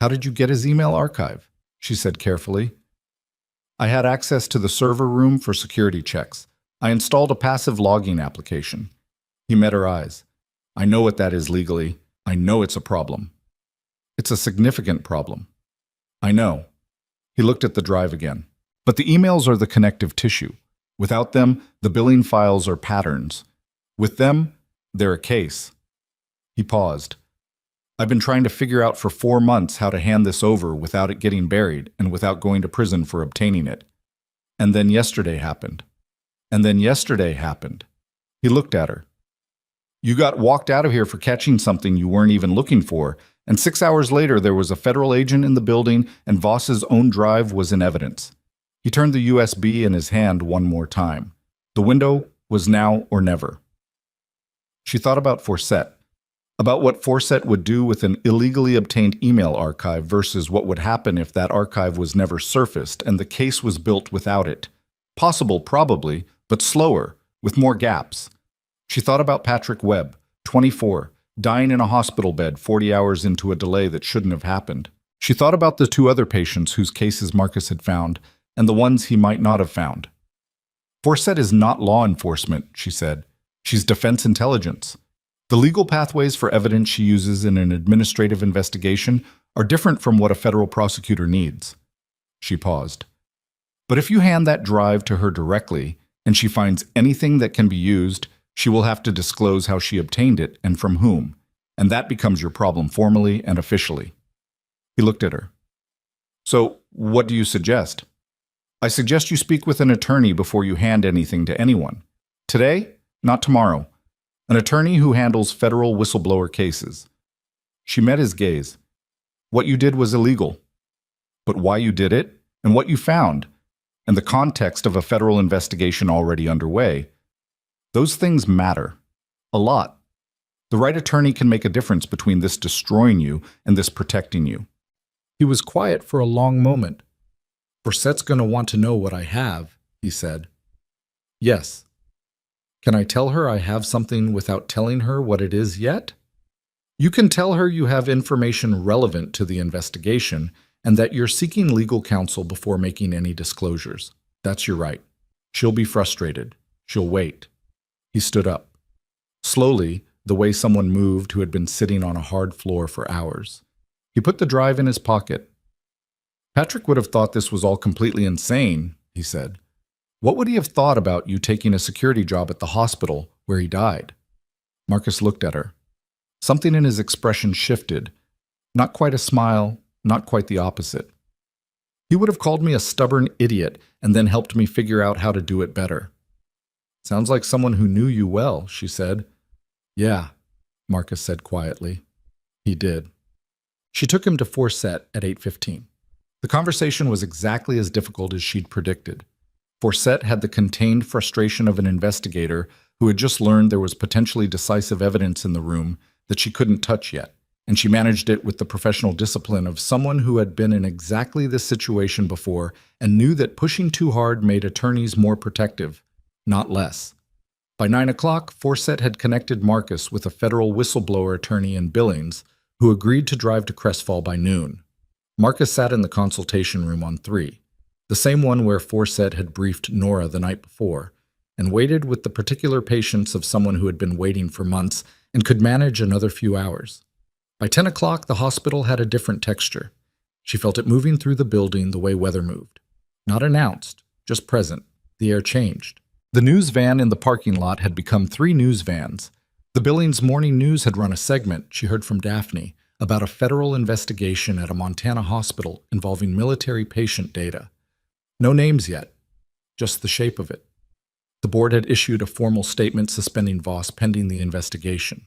How did you get his email archive? She said carefully. I had access to the server room for security checks. I installed a passive logging application. He met her eyes. I know what that is legally. I know it's a problem. It's a significant problem. I know. He looked at the drive again. But the emails are the connective tissue. Without them, the billing files are patterns. With them, they're a case. He paused. I've been trying to figure out for 4 months how to hand this over without it getting buried and without going to prison for obtaining it. And then yesterday happened. And then yesterday happened. He looked at her. You got walked out of here for catching something you weren't even looking for, and 6 hours later there was a federal agent in the building and Voss's own drive was in evidence. He turned the USB in his hand one more time. The window was now or never. She thought about Forsett, about what Forsett would do with an illegally obtained email archive versus what would happen if that archive was never surfaced and the case was built without it. Possible, probably, but slower, with more gaps. She thought about Patrick Webb, 24, dying in a hospital bed 40 hours into a delay that shouldn't have happened. She thought about the 2 other patients whose cases Marcus had found, and the ones he might not have found. Forsett is not law enforcement, she said. She's defense intelligence. The legal pathways for evidence she uses in an administrative investigation are different from what a federal prosecutor needs. She paused. But if you hand that drive to her directly, and she finds anything that can be used, she will have to disclose how she obtained it and from whom, and that becomes your problem formally and officially. He looked at her. So, what do you suggest? I suggest you speak with an attorney before you hand anything to anyone. Today, not tomorrow. An attorney who handles federal whistleblower cases. She met his gaze. What you did was illegal. But why you did it, and what you found, and the context of a federal investigation already underway, those things matter. A lot. The right attorney can make a difference between this destroying you and this protecting you. He was quiet for a long moment. Forsett's going to want to know what I have, he said. Yes. Can I tell her I have something without telling her what it is yet? You can tell her you have information relevant to the investigation and that you're seeking legal counsel before making any disclosures. That's your right. She'll be frustrated. She'll wait. He stood up. Slowly, the way someone moved who had been sitting on a hard floor for hours. He put the drive in his pocket. Patrick would have thought this was all completely insane, he said. What would he have thought about you taking a security job at the hospital where he died? Marcus looked at her. Something in his expression shifted. Not quite a smile, not quite the opposite. He would have called me a stubborn idiot and then helped me figure out how to do it better. Sounds like someone who knew you well, she said. Yeah, Marcus said quietly. He did. She took him to Forsett at 8:15. The conversation was exactly as difficult as she'd predicted. Forsett had the contained frustration of an investigator who had just learned there was potentially decisive evidence in the room that she couldn't touch yet, and she managed it with the professional discipline of someone who had been in exactly this situation before and knew that pushing too hard made attorneys more protective, not less. By 9 o'clock, Forsett had connected Marcus with a federal whistleblower attorney in Billings who agreed to drive to Crestfall by noon. Marcus sat in the consultation room on 3, the same one where Forsett had briefed Nora the night before, and waited with the particular patience of someone who had been waiting for months and could manage another few hours. By 10 o'clock, the hospital had a different texture. She felt it moving through the building the way weather moved. Not announced, just present. The air changed. The news van in the parking lot had become 3 news vans. The Billings Morning News had run a segment, she heard from Daphne, about a federal investigation at a Montana hospital involving military patient data. No names yet, just the shape of it. The board had issued a formal statement suspending Voss pending the investigation.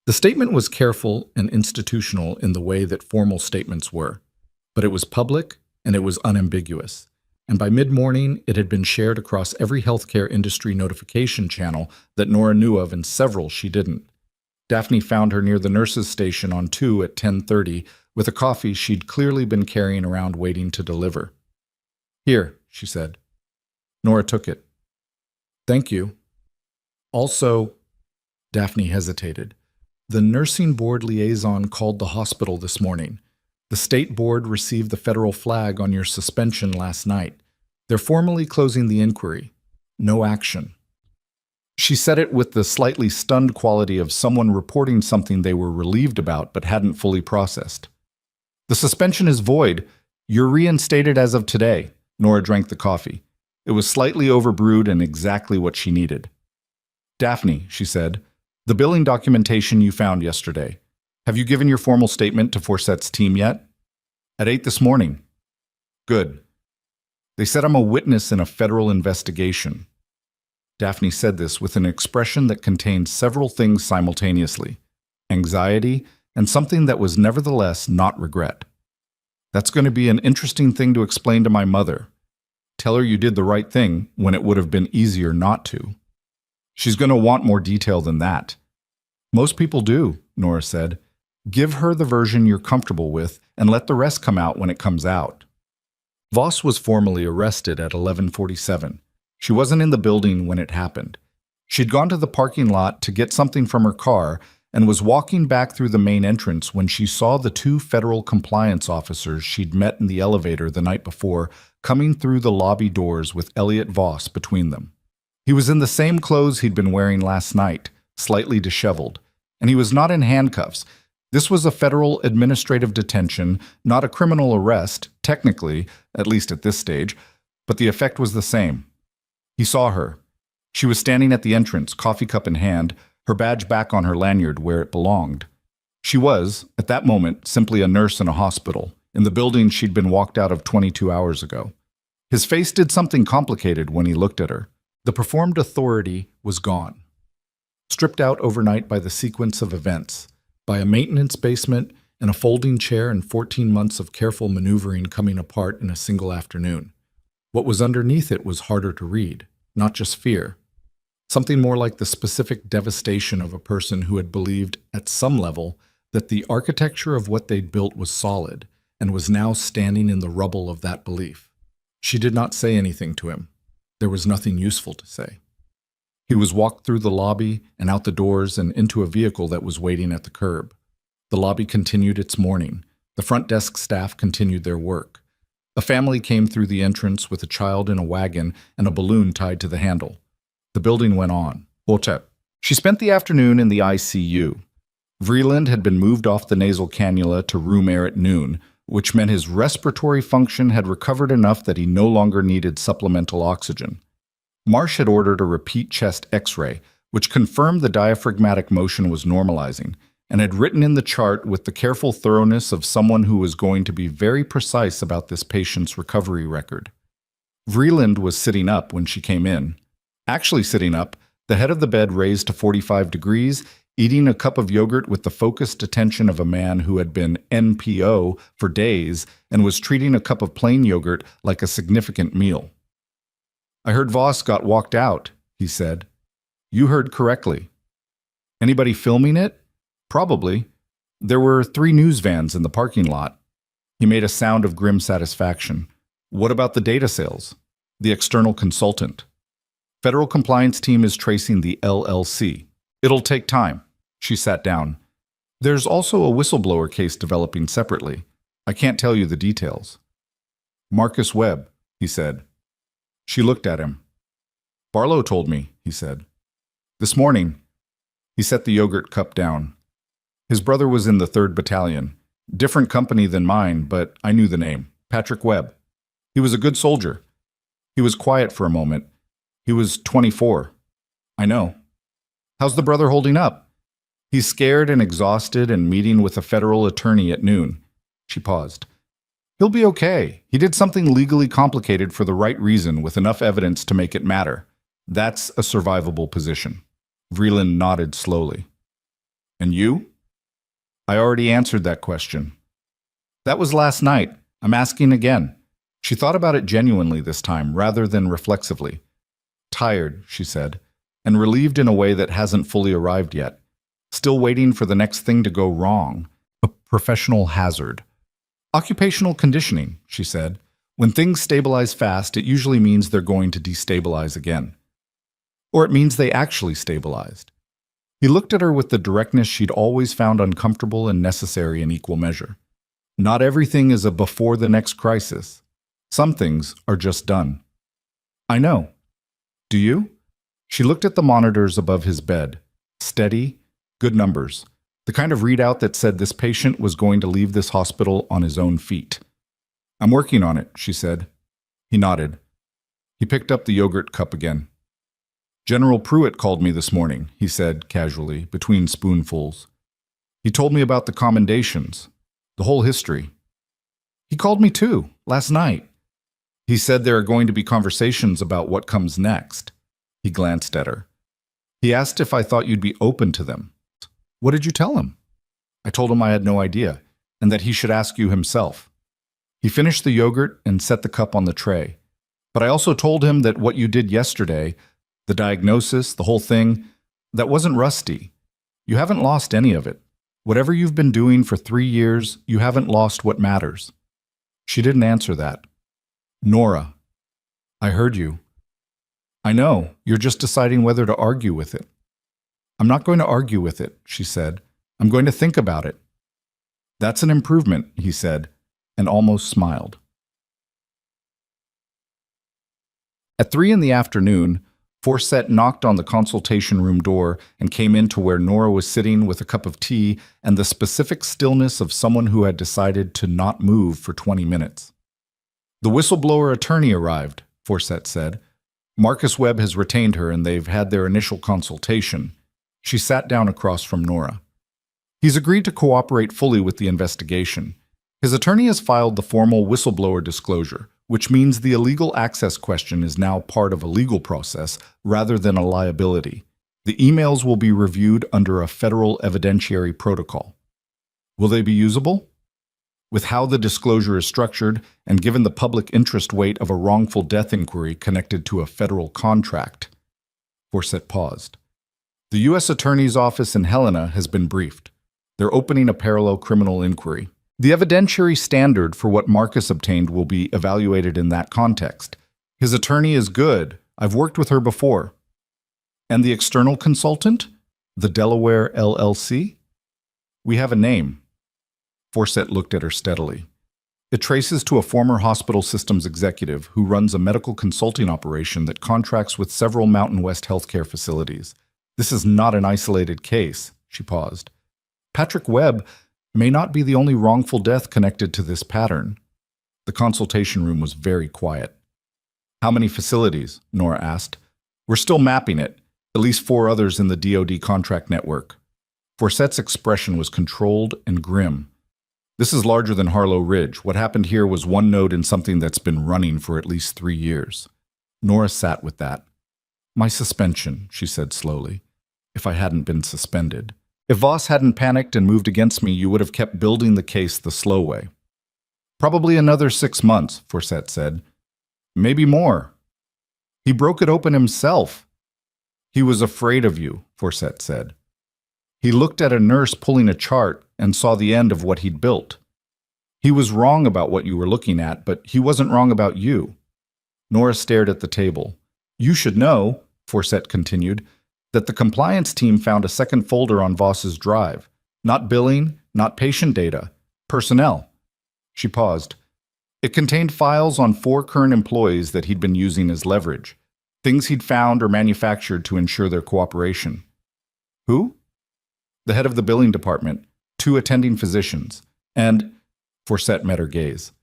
The statement was careful and institutional in the way that formal statements were, but it was public and it was unambiguous. And by mid-morning, it had been shared across every healthcare industry notification channel that Nora knew of and several she didn't. Daphne found her near the nurse's station on 2 at 10:30 with a coffee she'd clearly been carrying around waiting to deliver. "Here," she said. Nora took it. "Thank you." "Also," Daphne hesitated, "the nursing board liaison called the hospital this morning. The state board received the federal flag on your suspension last night. They're formally closing the inquiry. No action." She said it with the slightly stunned quality of someone reporting something they were relieved about but hadn't fully processed. "The suspension is void. You're reinstated as of today." Nora drank the coffee. It was slightly overbrewed and exactly what she needed. "Daphne," she said, "the billing documentation you found yesterday. Have you given your formal statement to Forset's team yet?" "At 8 this morning." "Good. They said I'm a witness in a federal investigation." Daphne said this with an expression that contained several things simultaneously: anxiety and something that was nevertheless not regret. "That's going to be an interesting thing to explain to my mother. Tell her you did the right thing when it would have been easier not to. She's going to want more detail than that." "Most people do," Nora said. "Give her the version you're comfortable with and let the rest come out when it comes out." Voss was formally arrested at 11:47. She wasn't in the building when it happened. She'd gone to the parking lot to get something from her car and was walking back through the main entrance when she saw the 2 federal compliance officers she'd met in the elevator the night before coming through the lobby doors with Elliot Voss between them. He was in the same clothes he'd been wearing last night, slightly disheveled, and he was not in handcuffs. This was a federal administrative detention, not a criminal arrest, technically, at least at this stage, but the effect was the same. He saw her. She was standing at the entrance, coffee cup in hand, her badge back on her lanyard where it belonged. She was, at that moment, simply a nurse in a hospital, in the building she'd been walked out of 22 hours ago. His face did something complicated when he looked at her. The performed authority was gone. Stripped out overnight by the sequence of events, by a maintenance basement and a folding chair and 14 months of careful maneuvering coming apart in a single afternoon. What was underneath it was harder to read, not just fear. Something more like the specific devastation of a person who had believed, at some level, that the architecture of what they'd built was solid and was now standing in the rubble of that belief. She did not say anything to him. There was nothing useful to say. He was walked through the lobby and out the doors and into a vehicle that was waiting at the curb. The lobby continued its morning. The front desk staff continued their work. A family came through the entrance with a child in a wagon and a balloon tied to the handle. The building went on. Hotel. She spent the afternoon in the ICU. Vreeland had been moved off the nasal cannula to room air at noon, which meant his respiratory function had recovered enough that he no longer needed supplemental oxygen. Marsh had ordered a repeat chest X-ray, which confirmed the diaphragmatic motion was normalizing, and had written in the chart with the careful thoroughness of someone who was going to be very precise about this patient's recovery record. Vreeland was sitting up when she came in. Actually sitting up, the head of the bed raised to 45 degrees, eating a cup of yogurt with the focused attention of a man who had been NPO for days and was treating a cup of plain yogurt like a significant meal. "I heard Voss got walked out," he said. "You heard correctly." "Anybody filming it?" "Probably. There were 3 news vans in the parking lot." He made a sound of grim satisfaction. "What about the data sales?" "The external consultant." "Federal compliance team is tracing the LLC. It'll take time." She sat down. "There's also a whistleblower case developing separately. I can't tell you the details." "Marcus Webb," he said. She looked at him. "Barlow told me," he said. "This morning." He set the yogurt cup down. "His brother was in the 3rd Battalion. Different company than mine, but I knew the name. Patrick Webb. He was a good soldier." He was quiet for a moment. "He was 24. "I know." "How's the brother holding up?" "He's scared and exhausted and meeting with a federal attorney at noon." She paused. "He'll be okay. He did something legally complicated for the right reason with enough evidence to make it matter. That's a survivable position." Vreeland nodded slowly. "And you?" "I already answered that question." "That was last night. I'm asking again." She thought about it genuinely this time, rather than reflexively. "Tired," she said, "and relieved in a way that hasn't fully arrived yet. Still waiting for the next thing to go wrong. A professional hazard. Occupational conditioning, she said. When things stabilize fast, it usually means they're going to destabilize again. Or it means they actually stabilized. He looked at her with the directness she'd always found uncomfortable and necessary in equal measure. Not everything is a before the next crisis. Some things are just done. I know. Do you? She looked at the monitors above his bed. Steady, good numbers. The kind of readout that said this patient was going to leave this hospital on his own feet. I'm working on it, she said. He nodded. He picked up the yogurt cup again. General Pruitt called me this morning, he said casually, between spoonfuls. He told me about the commendations, the whole history. He called me too, last night. He said there are going to be conversations about what comes next. He glanced at her. He asked if I thought you'd be open to them. What did you tell him? I told him I had no idea, and that he should ask you himself. He finished the yogurt and set the cup on the tray. But I also told him that what you did yesterday, the diagnosis, the whole thing, that wasn't rusty. You haven't lost any of it. Whatever you've been doing for 3 years, you haven't lost what matters. She didn't answer that. Nora, I heard you. I know, you're just deciding whether to argue with it. I'm not going to argue with it, she said. I'm going to think about it. That's an improvement, he said, and almost smiled. At 3 in the afternoon, Forsett knocked on the consultation room door and came in to where Nora was sitting with a cup of tea and the specific stillness of someone who had decided to not move for 20 minutes. The whistleblower attorney arrived, Forsett said. Marcus Webb has retained her and they've had their initial consultation. She sat down across from Nora. He's agreed to cooperate fully with the investigation. His attorney has filed the formal whistleblower disclosure, which means the illegal access question is now part of a legal process rather than a liability. The emails will be reviewed under a federal evidentiary protocol. Will they be usable? With how the disclosure is structured, and given the public interest weight of a wrongful death inquiry connected to a federal contract. Forsett paused. The U.S. Attorney's Office in Helena has been briefed. They're opening a parallel criminal inquiry. The evidentiary standard for what Marcus obtained will be evaluated in that context. His attorney is good. I've worked with her before. And the external consultant? The Delaware LLC? We have a name. Forsett looked at her steadily. It traces to a former hospital systems executive who runs a medical consulting operation that contracts with several Mountain West healthcare facilities. This is not an isolated case, she paused. Patrick Webb may not be the only wrongful death connected to this pattern. The consultation room was very quiet. How many facilities? Nora asked. We're still mapping it, at least 4 others in the DoD contract network. Forsett's expression was controlled and grim. This is larger than Harlow Ridge. What happened here was one node in something that's been running for at least 3 years. Nora sat with that. My suspension, she said slowly. If I hadn't been suspended. If Voss hadn't panicked and moved against me, you would have kept building the case the slow way. Probably another 6 months, Forsett said. Maybe more. He broke it open himself. He was afraid of you, Forsett said. He looked at a nurse pulling a chart and saw the end of what he'd built. He was wrong about what you were looking at, but he wasn't wrong about you. Nora stared at the table. You should know, Forsett continued, that the compliance team found a second folder on Voss's drive. Not billing, not patient data, personnel. She paused. It contained files on 4 current employees that he'd been using as leverage, things he'd found or manufactured to ensure their cooperation. Who? The head of the billing department, 2 attending physicians, and, Forsett met her gaze,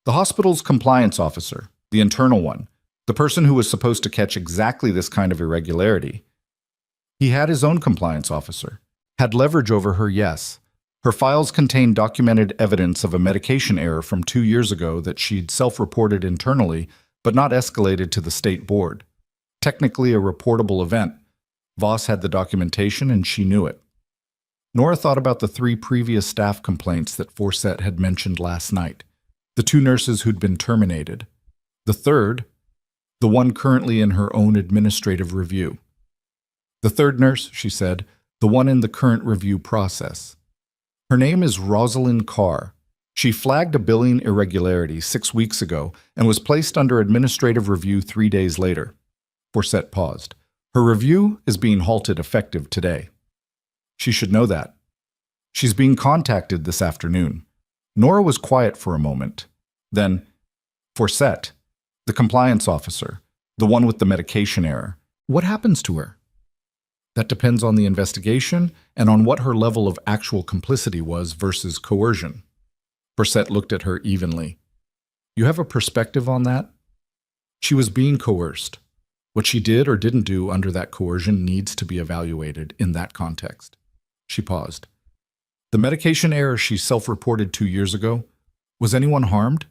the hospital's compliance officer, the internal one, the person who was supposed to catch exactly this kind of irregularity. He had his own compliance officer, had leverage over her, yes. Her files contained documented evidence of a medication error from 2 years ago that she'd self-reported internally, but not escalated to the state board. Technically a reportable event. Voss had the documentation and she knew it. Nora thought about the 3 previous staff complaints that Forsett had mentioned last night, the 2 nurses who'd been terminated. The 3rd, the one currently in her own administrative review. The 3rd nurse, she said, the one in the current review process. Her name is Rosalind Carr. She flagged a billing irregularity 6 weeks ago and was placed under administrative review 3 days later. Forsett paused. Her review is being halted effective today. She should know that. She's being contacted this afternoon. Nora was quiet for a moment. Then, Forsett, the compliance officer, the one with the medication error. What happens to her? That depends on the investigation and on what her level of actual complicity was versus coercion. Forsett looked at her evenly. You have a perspective on that? She was being coerced. What she did or didn't do under that coercion needs to be evaluated in that context. She paused. The medication error she self-reported 2 years ago, was anyone harmed?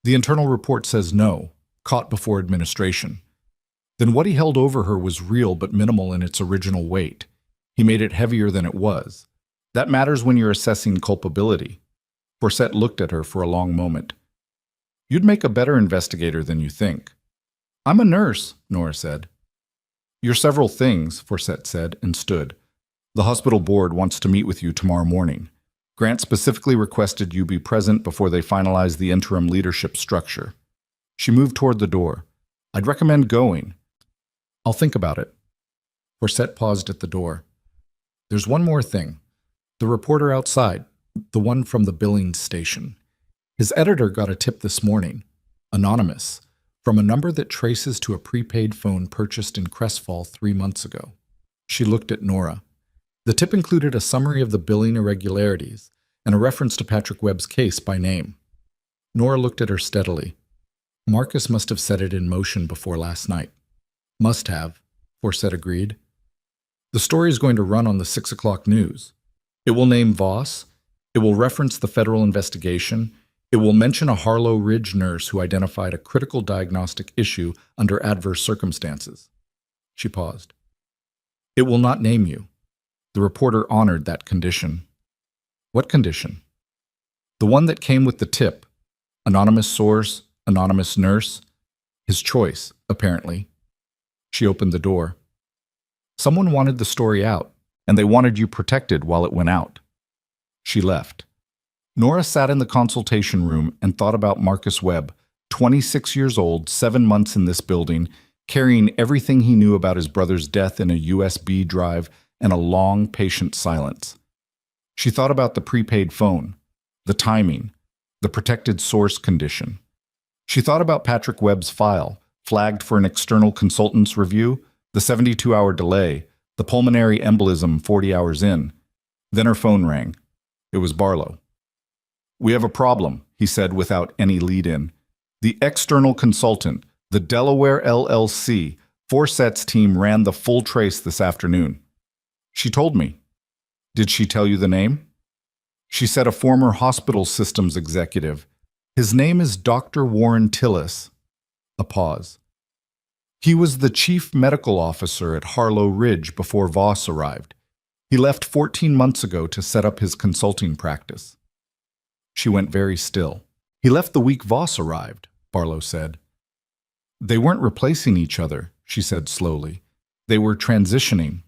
The internal report says no, caught before administration. Then what he held over her was real but minimal in its original weight. He made it heavier than it was. That matters when you're assessing culpability. Forsett looked at her for a long moment. You'd make a better investigator than you think. I'm a nurse, Nora said. You're several things, Forsett said, and stood. The hospital board wants to meet with you tomorrow morning. Grant specifically requested you be present before they finalize the interim leadership structure. She moved toward the door. I'd recommend going. I'll think about it. Forsett paused at the door. There's one more thing. The reporter outside, the one from the billing station. His editor got a tip this morning, anonymous, from a number that traces to a prepaid phone purchased in Crestfall 3 months ago. She looked at Nora. The tip included a summary of the billing irregularities and a reference to Patrick Webb's case by name. Nora looked at her steadily. Marcus must have set it in motion before last night. Must have, Forsett agreed. The story is going to run on the 6 o'clock news. It will name Voss. It will reference the federal investigation. It will mention a Harlow Ridge nurse who identified a critical diagnostic issue under adverse circumstances. She paused. It will not name you. The reporter honored that condition. What condition? The one that came with the tip. Anonymous source, anonymous nurse. His choice, apparently. She opened the door. Someone wanted the story out, and they wanted you protected while it went out. She left. Nora sat in the consultation room and thought about Marcus Webb, 26 years old, 7 months in this building, carrying everything he knew about his brother's death in a USB drive and a long, patient silence. She thought about the prepaid phone, the timing, the protected source condition. She thought about Patrick Webb's file, flagged for an external consultant's review, the 72-hour delay, the pulmonary embolism 40 hours in. Then her phone rang. It was Barlow. We have a problem, he said without any lead-in. The external consultant, the Delaware LLC, Forsett's team ran the full trace this afternoon. She told me. Did she tell you the name? She said a former hospital systems executive. His name is Dr. Warren Tillis. A pause. He was the chief medical officer at Harlow Ridge before Voss arrived. He left 14 months ago to set up his consulting practice. She went very still. He left the week Voss arrived, Barlow said. They weren't replacing each other, she said slowly. They were transitioning.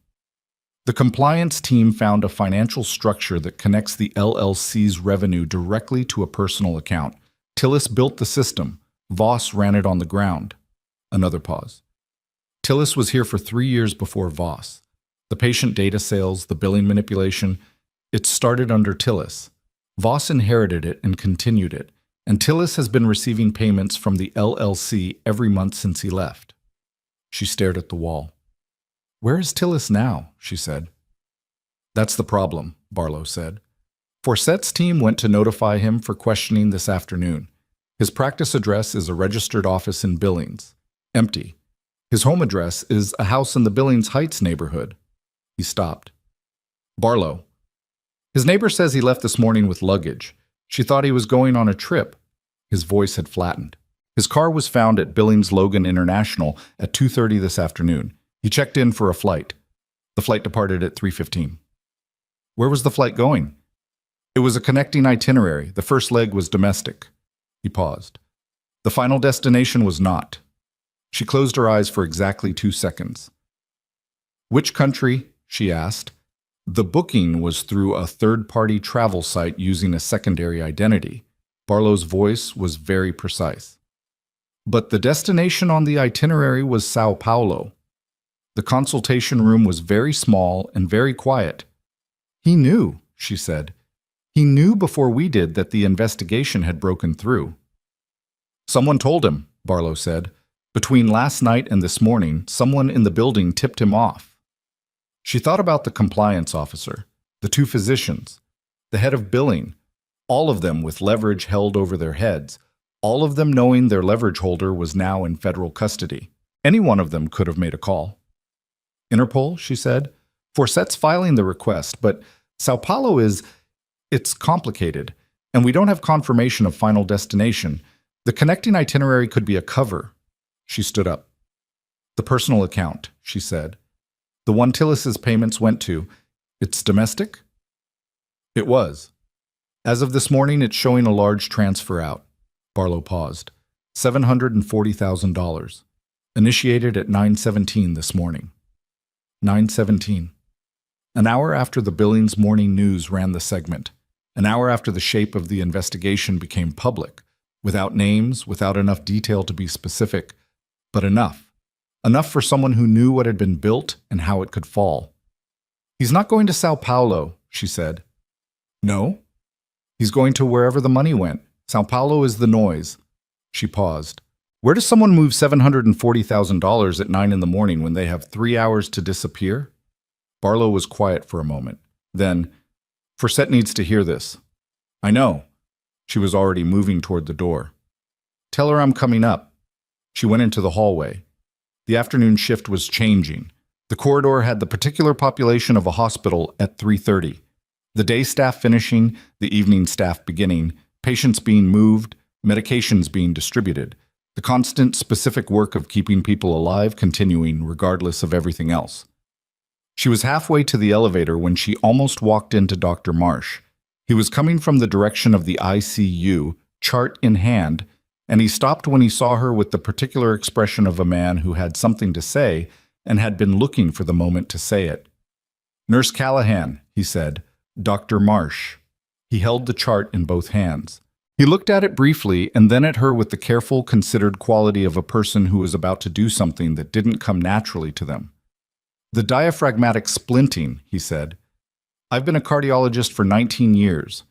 The compliance team found a financial structure that connects the LLC's revenue directly to a personal account. Tillis built the system. Voss ran it on the ground. Another pause. Tillis was here for 3 years before Voss. The patient data sales, the billing manipulation, it started under Tillis. Voss inherited it and continued it, and Tillis has been receiving payments from the LLC every month since he left. She stared at the wall. Where is Tillis now? She said. That's the problem, Barlow said. Forsett's team went to notify him for questioning this afternoon. His practice address is a registered office in Billings. Empty. His home address is a house in the Billings Heights neighborhood. He stopped. Barlow. His neighbor says he left this morning with luggage. She thought he was going on a trip. His voice had flattened. His car was found at Billings Logan International at 2:30 this afternoon. He checked in for a flight. The flight departed at 3:15. Where was the flight going? It was a connecting itinerary. The first leg was domestic. He paused. The final destination was not. She closed her eyes for exactly 2 seconds. Which country, she asked, The booking was through a third-party travel site using a secondary identity. Barlow's voice was very precise. But the destination on the itinerary was Sao Paulo. The consultation room was very small and very quiet. He knew, she said. He knew before we did that the investigation had broken through. Someone told him, Barlow said. Between last night and this morning, someone in the building tipped him off. She thought about the compliance officer, the two physicians, the head of billing, all of them with leverage held over their heads, all of them knowing their leverage holder was now in federal custody. Any one of them could have made a call. Interpol, she said. Forset's filing the request, but Sao Paulo it's complicated, and we don't have confirmation of final destination. The connecting itinerary could be a cover. She stood up. The personal account, she said. The one Tillis's payments went to. It's domestic? It was. As of this morning, it's showing a large transfer out. Barlow paused. $740,000. Initiated at 9:17 this morning. 9:17. An hour after the Billings Morning News ran the segment. An hour after the shape of the investigation became public. Without names, without enough detail to be specific, but enough. Enough for someone who knew what had been built and how it could fall. He's not going to Sao Paulo, she said. No? He's going to wherever the money went. Sao Paulo is the noise. She paused. Where does someone move $740,000 at 9 in the morning when they have 3 hours to disappear? Barlow was quiet for a moment. Then, Forset needs to hear this. I know. She was already moving toward the door. Tell her I'm coming up. She went into the hallway. The afternoon shift was changing. The corridor had the particular population of a hospital at 3:30. The day staff finishing, the evening staff beginning, patients being moved, medications being distributed, the constant specific work of keeping people alive continuing regardless of everything else. She was halfway to the elevator when she almost walked into Dr. Marsh. He was coming from the direction of the ICU, chart in hand, and he stopped when he saw her with the particular expression of a man who had something to say and had been looking for the moment to say it. Nurse Callahan, he said. Dr. Marsh. He held the chart in both hands. He looked at it briefly and then at her with the careful, considered quality of a person who was about to do something that didn't come naturally to them. The diaphragmatic splinting, he said. I've been a cardiologist for 19 years.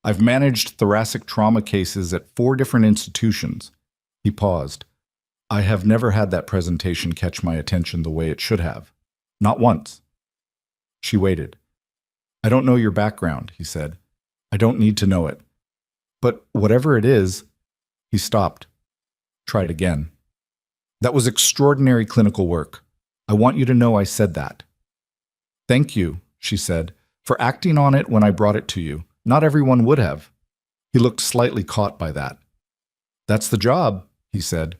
I've managed thoracic trauma cases at 4 different institutions. He paused. I have never had that presentation catch my attention the way it should have. Not once. She waited. I don't know your background, he said. I don't need to know it. But whatever it is, he stopped. Tried again. That was extraordinary clinical work. I want you to know I said that. Thank you, she said, for acting on it when I brought it to you. Not everyone would have. He looked slightly caught by that. That's the job, he said.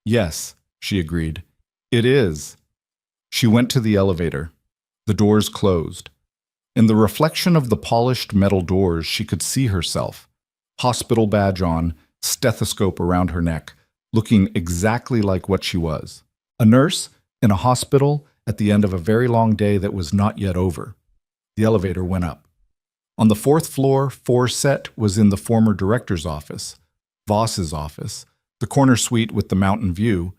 Yes, she agreed. It is. She went to the elevator. The doors closed. In the reflection of the polished metal doors, she could see herself, hospital badge on, stethoscope around her neck, looking exactly like what she was. A nurse in a hospital at the end of a very long day that was not yet over. The elevator went up. On the 4th floor, Forset was in the former director's office, Voss's office, the corner suite with the mountain view,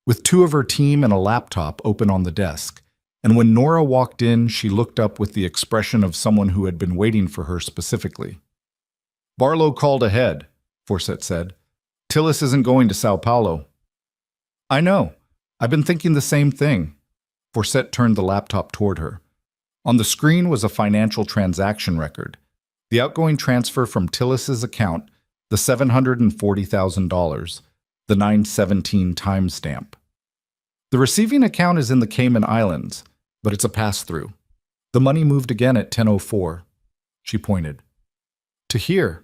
with 2 of her team and a laptop open on the desk. And when Nora walked in, she looked up with the expression of someone who had been waiting for her specifically. Barlow called ahead, Forset said. Tillis isn't going to Sao Paulo. I know. I've been thinking the same thing. Forset turned the laptop toward her. On the screen was a financial transaction record. The outgoing transfer from Tillis's account, the $740,000, the 917 timestamp. The receiving account is in the Cayman Islands, but it's a pass-through. The money moved again at 10:04. She pointed. To here.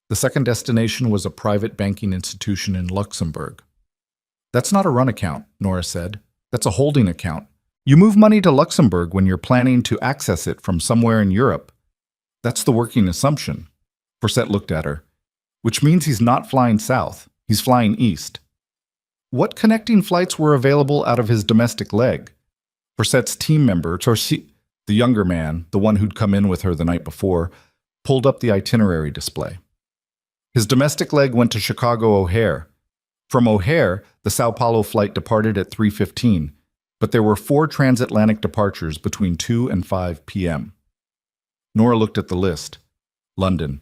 The second destination was a private banking institution in Luxembourg. That's not a run account, Nora said. That's a holding account. You move money to Luxembourg when you're planning to access it from somewhere in Europe. That's the working assumption. Forset looked at her. Which means he's not flying south. He's flying east. What connecting flights were available out of his domestic leg? Forset's team member, The younger man, the one who'd come in with her the night before, pulled up the itinerary display. His domestic leg went to Chicago O'Hare. From O'Hare, the Sao Paulo flight departed at 3:15, but there were 4 transatlantic departures between 2 and 5 p.m. Nora looked at the list. London,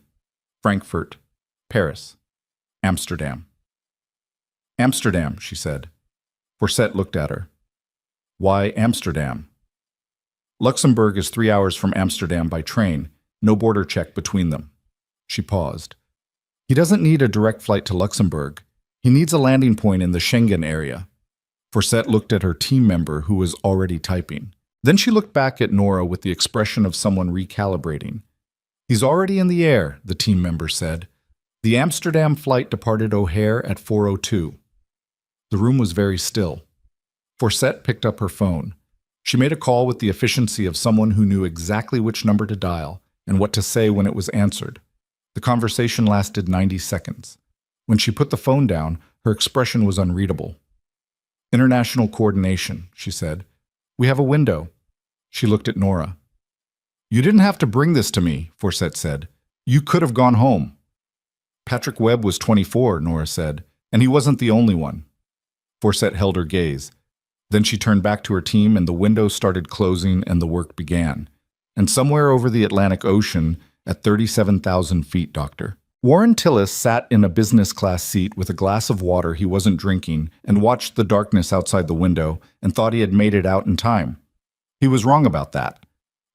Frankfurt, Paris, Amsterdam. Amsterdam, she said. Forsett looked at her. Why Amsterdam? Luxembourg is 3 hours from Amsterdam by train, no border check between them. She paused. He doesn't need a direct flight to Luxembourg. He needs a landing point in the Schengen area. Forsett looked at her team member who was already typing. Then she looked back at Nora with the expression of someone recalibrating. He's already in the air, the team member said. The Amsterdam flight departed O'Hare at 4:02. The room was very still. Forsett picked up her phone. She made a call with the efficiency of someone who knew exactly which number to dial and what to say when it was answered. The conversation lasted 90 seconds. When she put the phone down, her expression was unreadable. International coordination, she said. We have a window. She looked at Nora. You didn't have to bring this to me, Forsett said. You could have gone home. Patrick Webb was 24, Nora said, and he wasn't the only one. Forsett held her gaze. Then she turned back to her team and the window started closing and the work began. And somewhere over the Atlantic Ocean, at 37,000 feet, Doctor. Warren Tillis sat in a business class seat with a glass of water he wasn't drinking and watched the darkness outside the window and thought he had made it out in time. He was wrong about that,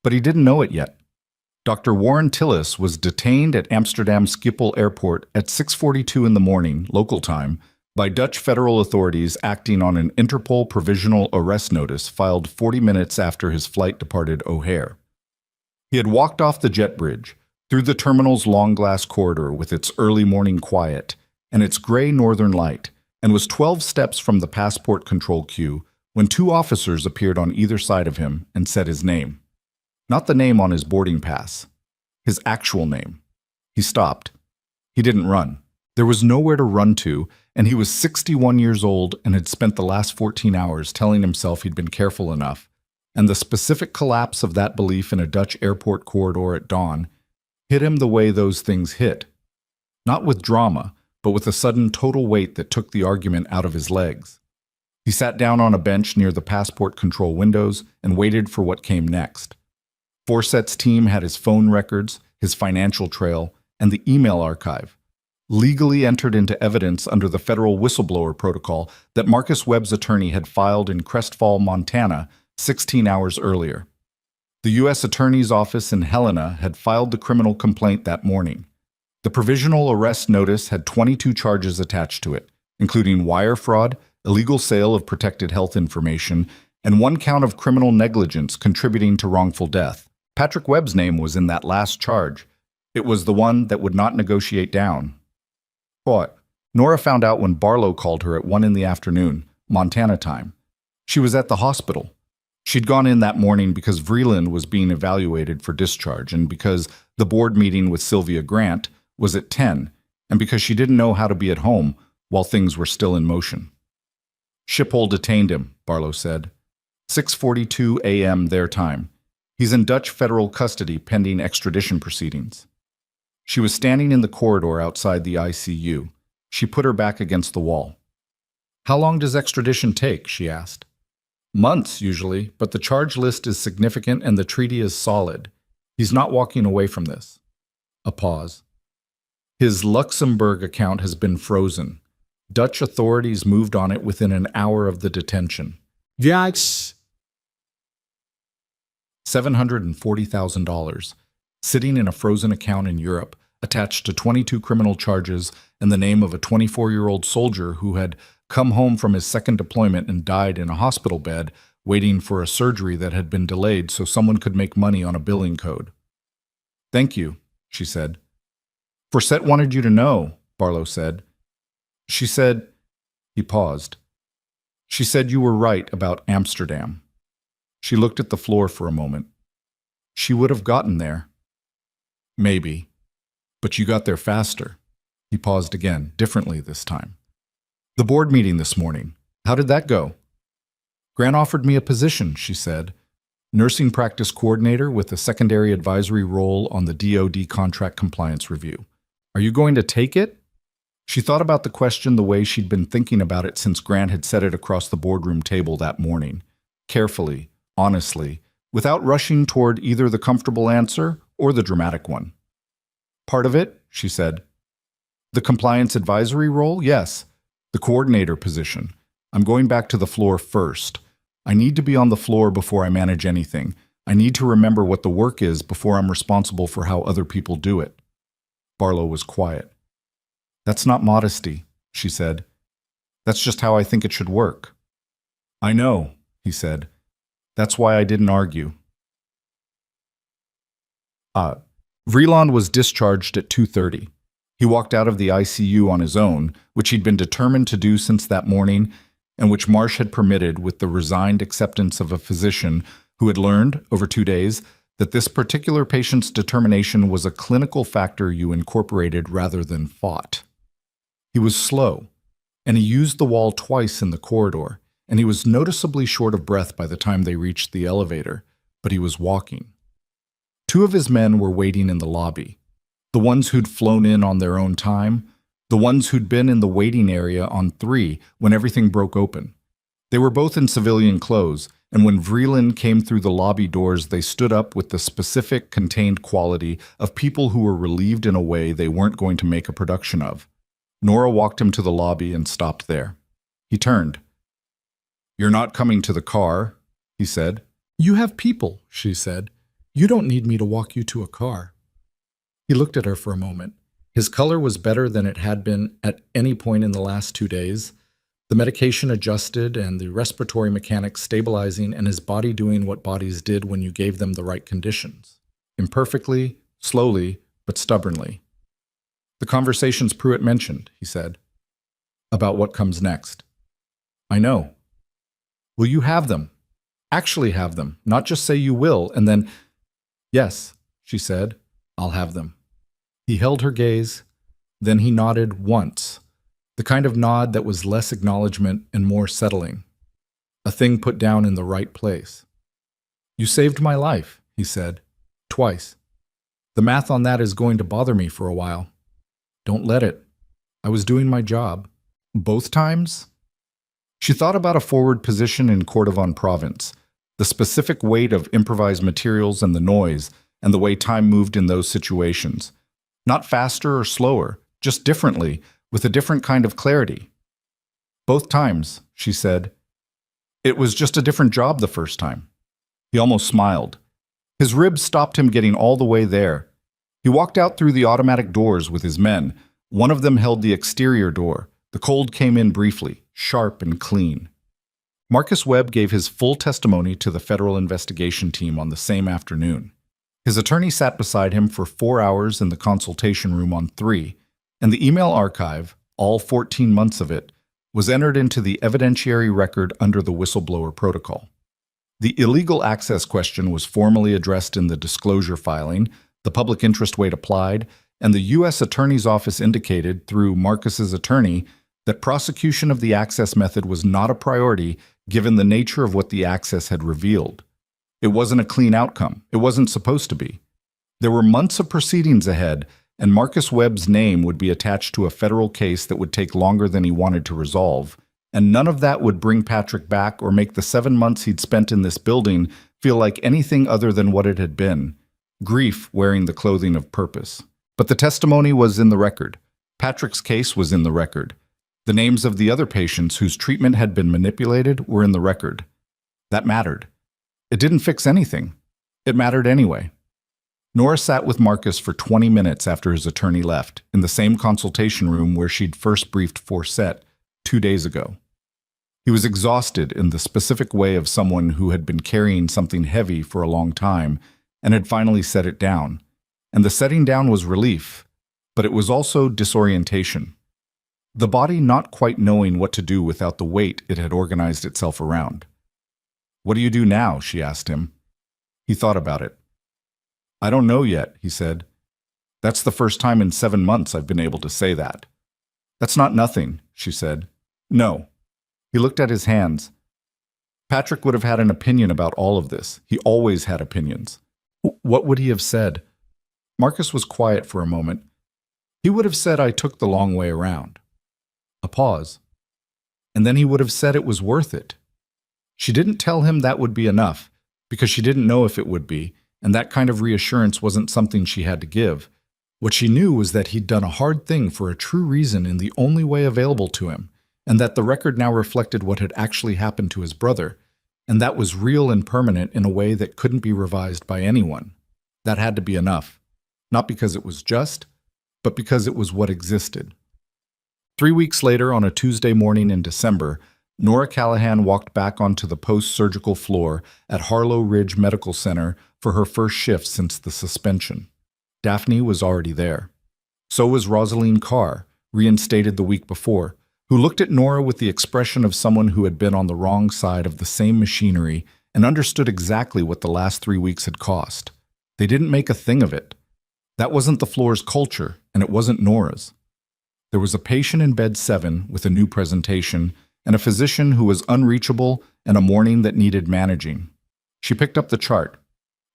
but he didn't know it yet. Dr. Warren Tillis was detained at Amsterdam Schiphol Airport at 6:42 in the morning, local time, by Dutch federal authorities acting on an Interpol provisional arrest notice filed 40 minutes after his flight departed O'Hare. He had walked off the jet bridge, through the terminal's long glass corridor with its early morning quiet and its gray northern light, and was 12 steps from the passport control queue when 2 officers appeared on either side of him and said his name. Not the name on his boarding pass. His actual name. He stopped. He didn't run. There was nowhere to run to, and he was 61 years old and had spent the last 14 hours telling himself he'd been careful enough, and the specific collapse of that belief in a Dutch airport corridor at dawn hit him the way those things hit. Not with drama, but with a sudden total weight that took the argument out of his legs. He sat down on a bench near the passport control windows and waited for what came next. Forsett's team had his phone records, his financial trail, and the email archive, legally entered into evidence under the federal whistleblower protocol that Marcus Webb's attorney had filed in Crestfall, Montana, 16 hours earlier. The U.S. Attorney's Office in Helena had filed the criminal complaint that morning. The provisional arrest notice had 22 charges attached to it, including wire fraud, illegal sale of protected health information, and 1 count of criminal negligence contributing to wrongful death. Patrick Webb's name was in that last charge. It was the one that would not negotiate down. What? Nora found out when Barlow called her at 1 in the afternoon, Montana time. She was at the hospital. She'd gone in that morning because Vreeland was being evaluated for discharge and because the board meeting with Sylvia Grant was at 10 and because she didn't know how to be at home while things were still in motion. Schiphol detained him, Barlow said. 6:42 a.m. their time. He's in Dutch federal custody pending extradition proceedings. She was standing in the corridor outside the ICU. She put her back against the wall. How long does extradition take? She asked. Months, usually, but the charge list is significant and the treaty is solid. He's not walking away from this. A pause. His Luxembourg account has been frozen. Dutch authorities moved on it within an hour of the detention. Yikes. $740,000, sitting in a frozen account in Europe, attached to 22 criminal charges and the name of a 24-year-old soldier who had come home from his second deployment and died in a hospital bed waiting for a surgery that had been delayed so someone could make money on a billing code. Thank you, she said. Forsett wanted you to know, Barlow said. She said, he paused. She said you were right about Amsterdam. She looked at the floor for a moment. She would have gotten there. Maybe. But you got there faster. He paused again, differently this time. The board meeting this morning. How did that go? Grant offered me a position, she said. nursing practice coordinator with a secondary advisory role on the DoD contract compliance review. Are you going to take it? She thought about the question the way she'd been thinking about it since Grant had said it across the boardroom table that morning. Carefully, honestly, without rushing toward either the comfortable answer or the dramatic one. Part of it, she said. The compliance advisory role? Yes. The coordinator position. I'm going back to the floor first. I need to be on the floor before I manage anything. I need to remember what the work is before I'm responsible for how other people do it. Barlow was quiet. That's not modesty, she said. That's just how I think it should work. I know, he said. That's why I didn't argue. Vreeland was discharged at 2:30. He walked out of the ICU on his own, which he'd been determined to do since that morning, and which Marsh had permitted with the resigned acceptance of a physician who had learned, over 2 days, that this particular patient's determination was a clinical factor you incorporated rather than fought. He was slow, and he used the wall twice in the corridor, and he was noticeably short of breath by the time they reached the elevator, but he was walking. 2 of his men were waiting in the lobby, the ones who'd flown in on their own time, the ones who'd been in the waiting area on 3 when everything broke open. They were both in civilian clothes, and when Vreeland came through the lobby doors, they stood up with the specific, contained quality of people who were relieved in a way they weren't going to make a production of. Nora walked him to the lobby and stopped there. He turned. You're not coming to the car, he said. You have people, she said. You don't need me to walk you to a car. He looked at her for a moment. His color was better than it had been at any point in the last 2 days. The medication adjusted and the respiratory mechanics stabilizing and his body doing what bodies did when you gave them the right conditions. Imperfectly, slowly, but stubbornly. The conversations Pruitt mentioned, he said. About what comes next. I know. Will you have them? Actually have them, not just say you will, and then, yes, she said, I'll have them. He held her gaze, then he nodded once, the kind of nod that was less acknowledgement and more settling, a thing put down in the right place. You saved my life, he said, twice. The math on that is going to bother me for a while. Don't let it. I was doing my job. Both times? She thought about a forward position in Cordovan province, the specific weight of improvised materials and the noise, and the way time moved in those situations. Not faster or slower, just differently, with a different kind of clarity. Both times, she said. It was just a different job the first time. He almost smiled. His ribs stopped him getting all the way there. He walked out through the automatic doors with his men. One of them held the exterior door. The cold came in briefly, sharp and clean. Marcus Webb gave his full testimony to the federal investigation team on the same afternoon. His attorney sat beside him for 4 hours in the consultation room on 3, and the email archive, all 14 months of it, was entered into the evidentiary record under the whistleblower protocol. The illegal access question was formally addressed in the disclosure filing, the public interest weight applied, and the U.S. Attorney's Office indicated, through Marcus's attorney, that prosecution of the access method was not a priority given the nature of what the access had revealed. It wasn't a clean outcome. It wasn't supposed to be. There were months of proceedings ahead, and Marcus Webb's name would be attached to a federal case that would take longer than he wanted to resolve, and none of that would bring Patrick back or make the 7 months he'd spent in this building feel like anything other than what it had been. Grief wearing the clothing of purpose. But the testimony was in the record. Patrick's case was in the record. The names of the other patients whose treatment had been manipulated were in the record. That mattered. It didn't fix anything. It mattered anyway. Nora sat with Marcus for 20 minutes after his attorney left, in the same consultation room where she'd first briefed Forsett 2 days ago. He was exhausted in the specific way of someone who had been carrying something heavy for a long time and had finally set it down. And the setting down was relief, but it was also disorientation. The body not quite knowing what to do without the weight it had organized itself around. What do you do now? She asked him. He thought about it. I don't know yet, he said. That's the first time in 7 months I've been able to say that. That's not nothing, she said. No. He looked at his hands. Patrick would have had an opinion about all of this. He always had opinions. What would he have said? Marcus was quiet for a moment. He would have said, "I took the long way around." A pause. And then he would have said it was worth it. She didn't tell him that would be enough, because she didn't know if it would be, and that kind of reassurance wasn't something she had to give. What she knew was that he'd done a hard thing for a true reason in the only way available to him, and that the record now reflected what had actually happened to his brother, and that was real and permanent in a way that couldn't be revised by anyone. That had to be enough, not because it was just, but because it was what existed. 3 weeks later, on a Tuesday morning in December, Nora Callahan walked back onto the post-surgical floor at Harlow Ridge Medical Center for her first shift since the suspension. Daphne was already there. So was Rosaline Carr, reinstated the week before, who looked at Nora with the expression of someone who had been on the wrong side of the same machinery and understood exactly what the last 3 weeks had cost. They didn't make a thing of it. That wasn't the floor's culture, and it wasn't Nora's. There was a patient in bed 7 with a new presentation, and a physician who was unreachable, and a morning that needed managing. She picked up the chart.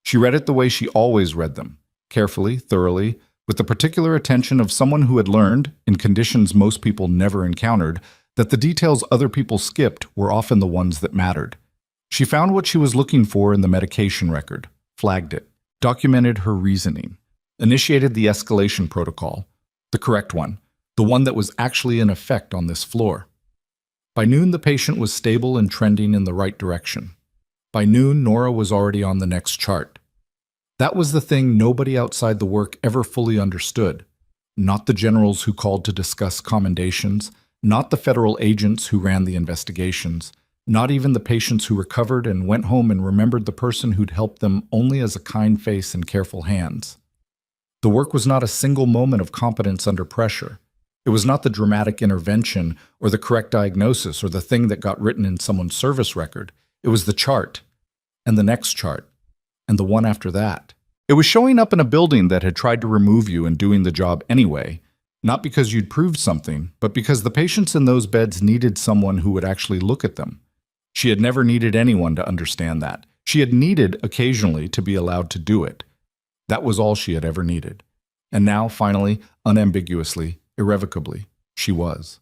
She read it the way she always read them, carefully, thoroughly, with the particular attention of someone who had learned, in conditions most people never encountered, that the details other people skipped were often the ones that mattered. She found what she was looking for in the medication record, flagged it, documented her reasoning, initiated the escalation protocol, the correct one, the one that was actually in effect on this floor. By noon, the patient was stable and trending in the right direction. By noon, Nora was already on the next chart. That was the thing nobody outside the work ever fully understood. Not the generals who called to discuss commendations, not the federal agents who ran the investigations, not even the patients who recovered and went home and remembered the person who'd helped them only as a kind face and careful hands. The work was not a single moment of competence under pressure. It was not the dramatic intervention or the correct diagnosis or the thing that got written in someone's service record. It was the chart, and the next chart, and the one after that. It was showing up in a building that had tried to remove you and doing the job anyway, not because you'd proved something, but because the patients in those beds needed someone who would actually look at them. She had never needed anyone to understand that. She had needed occasionally to be allowed to do it. That was all she had ever needed. And now, finally, unambiguously, irrevocably, she was.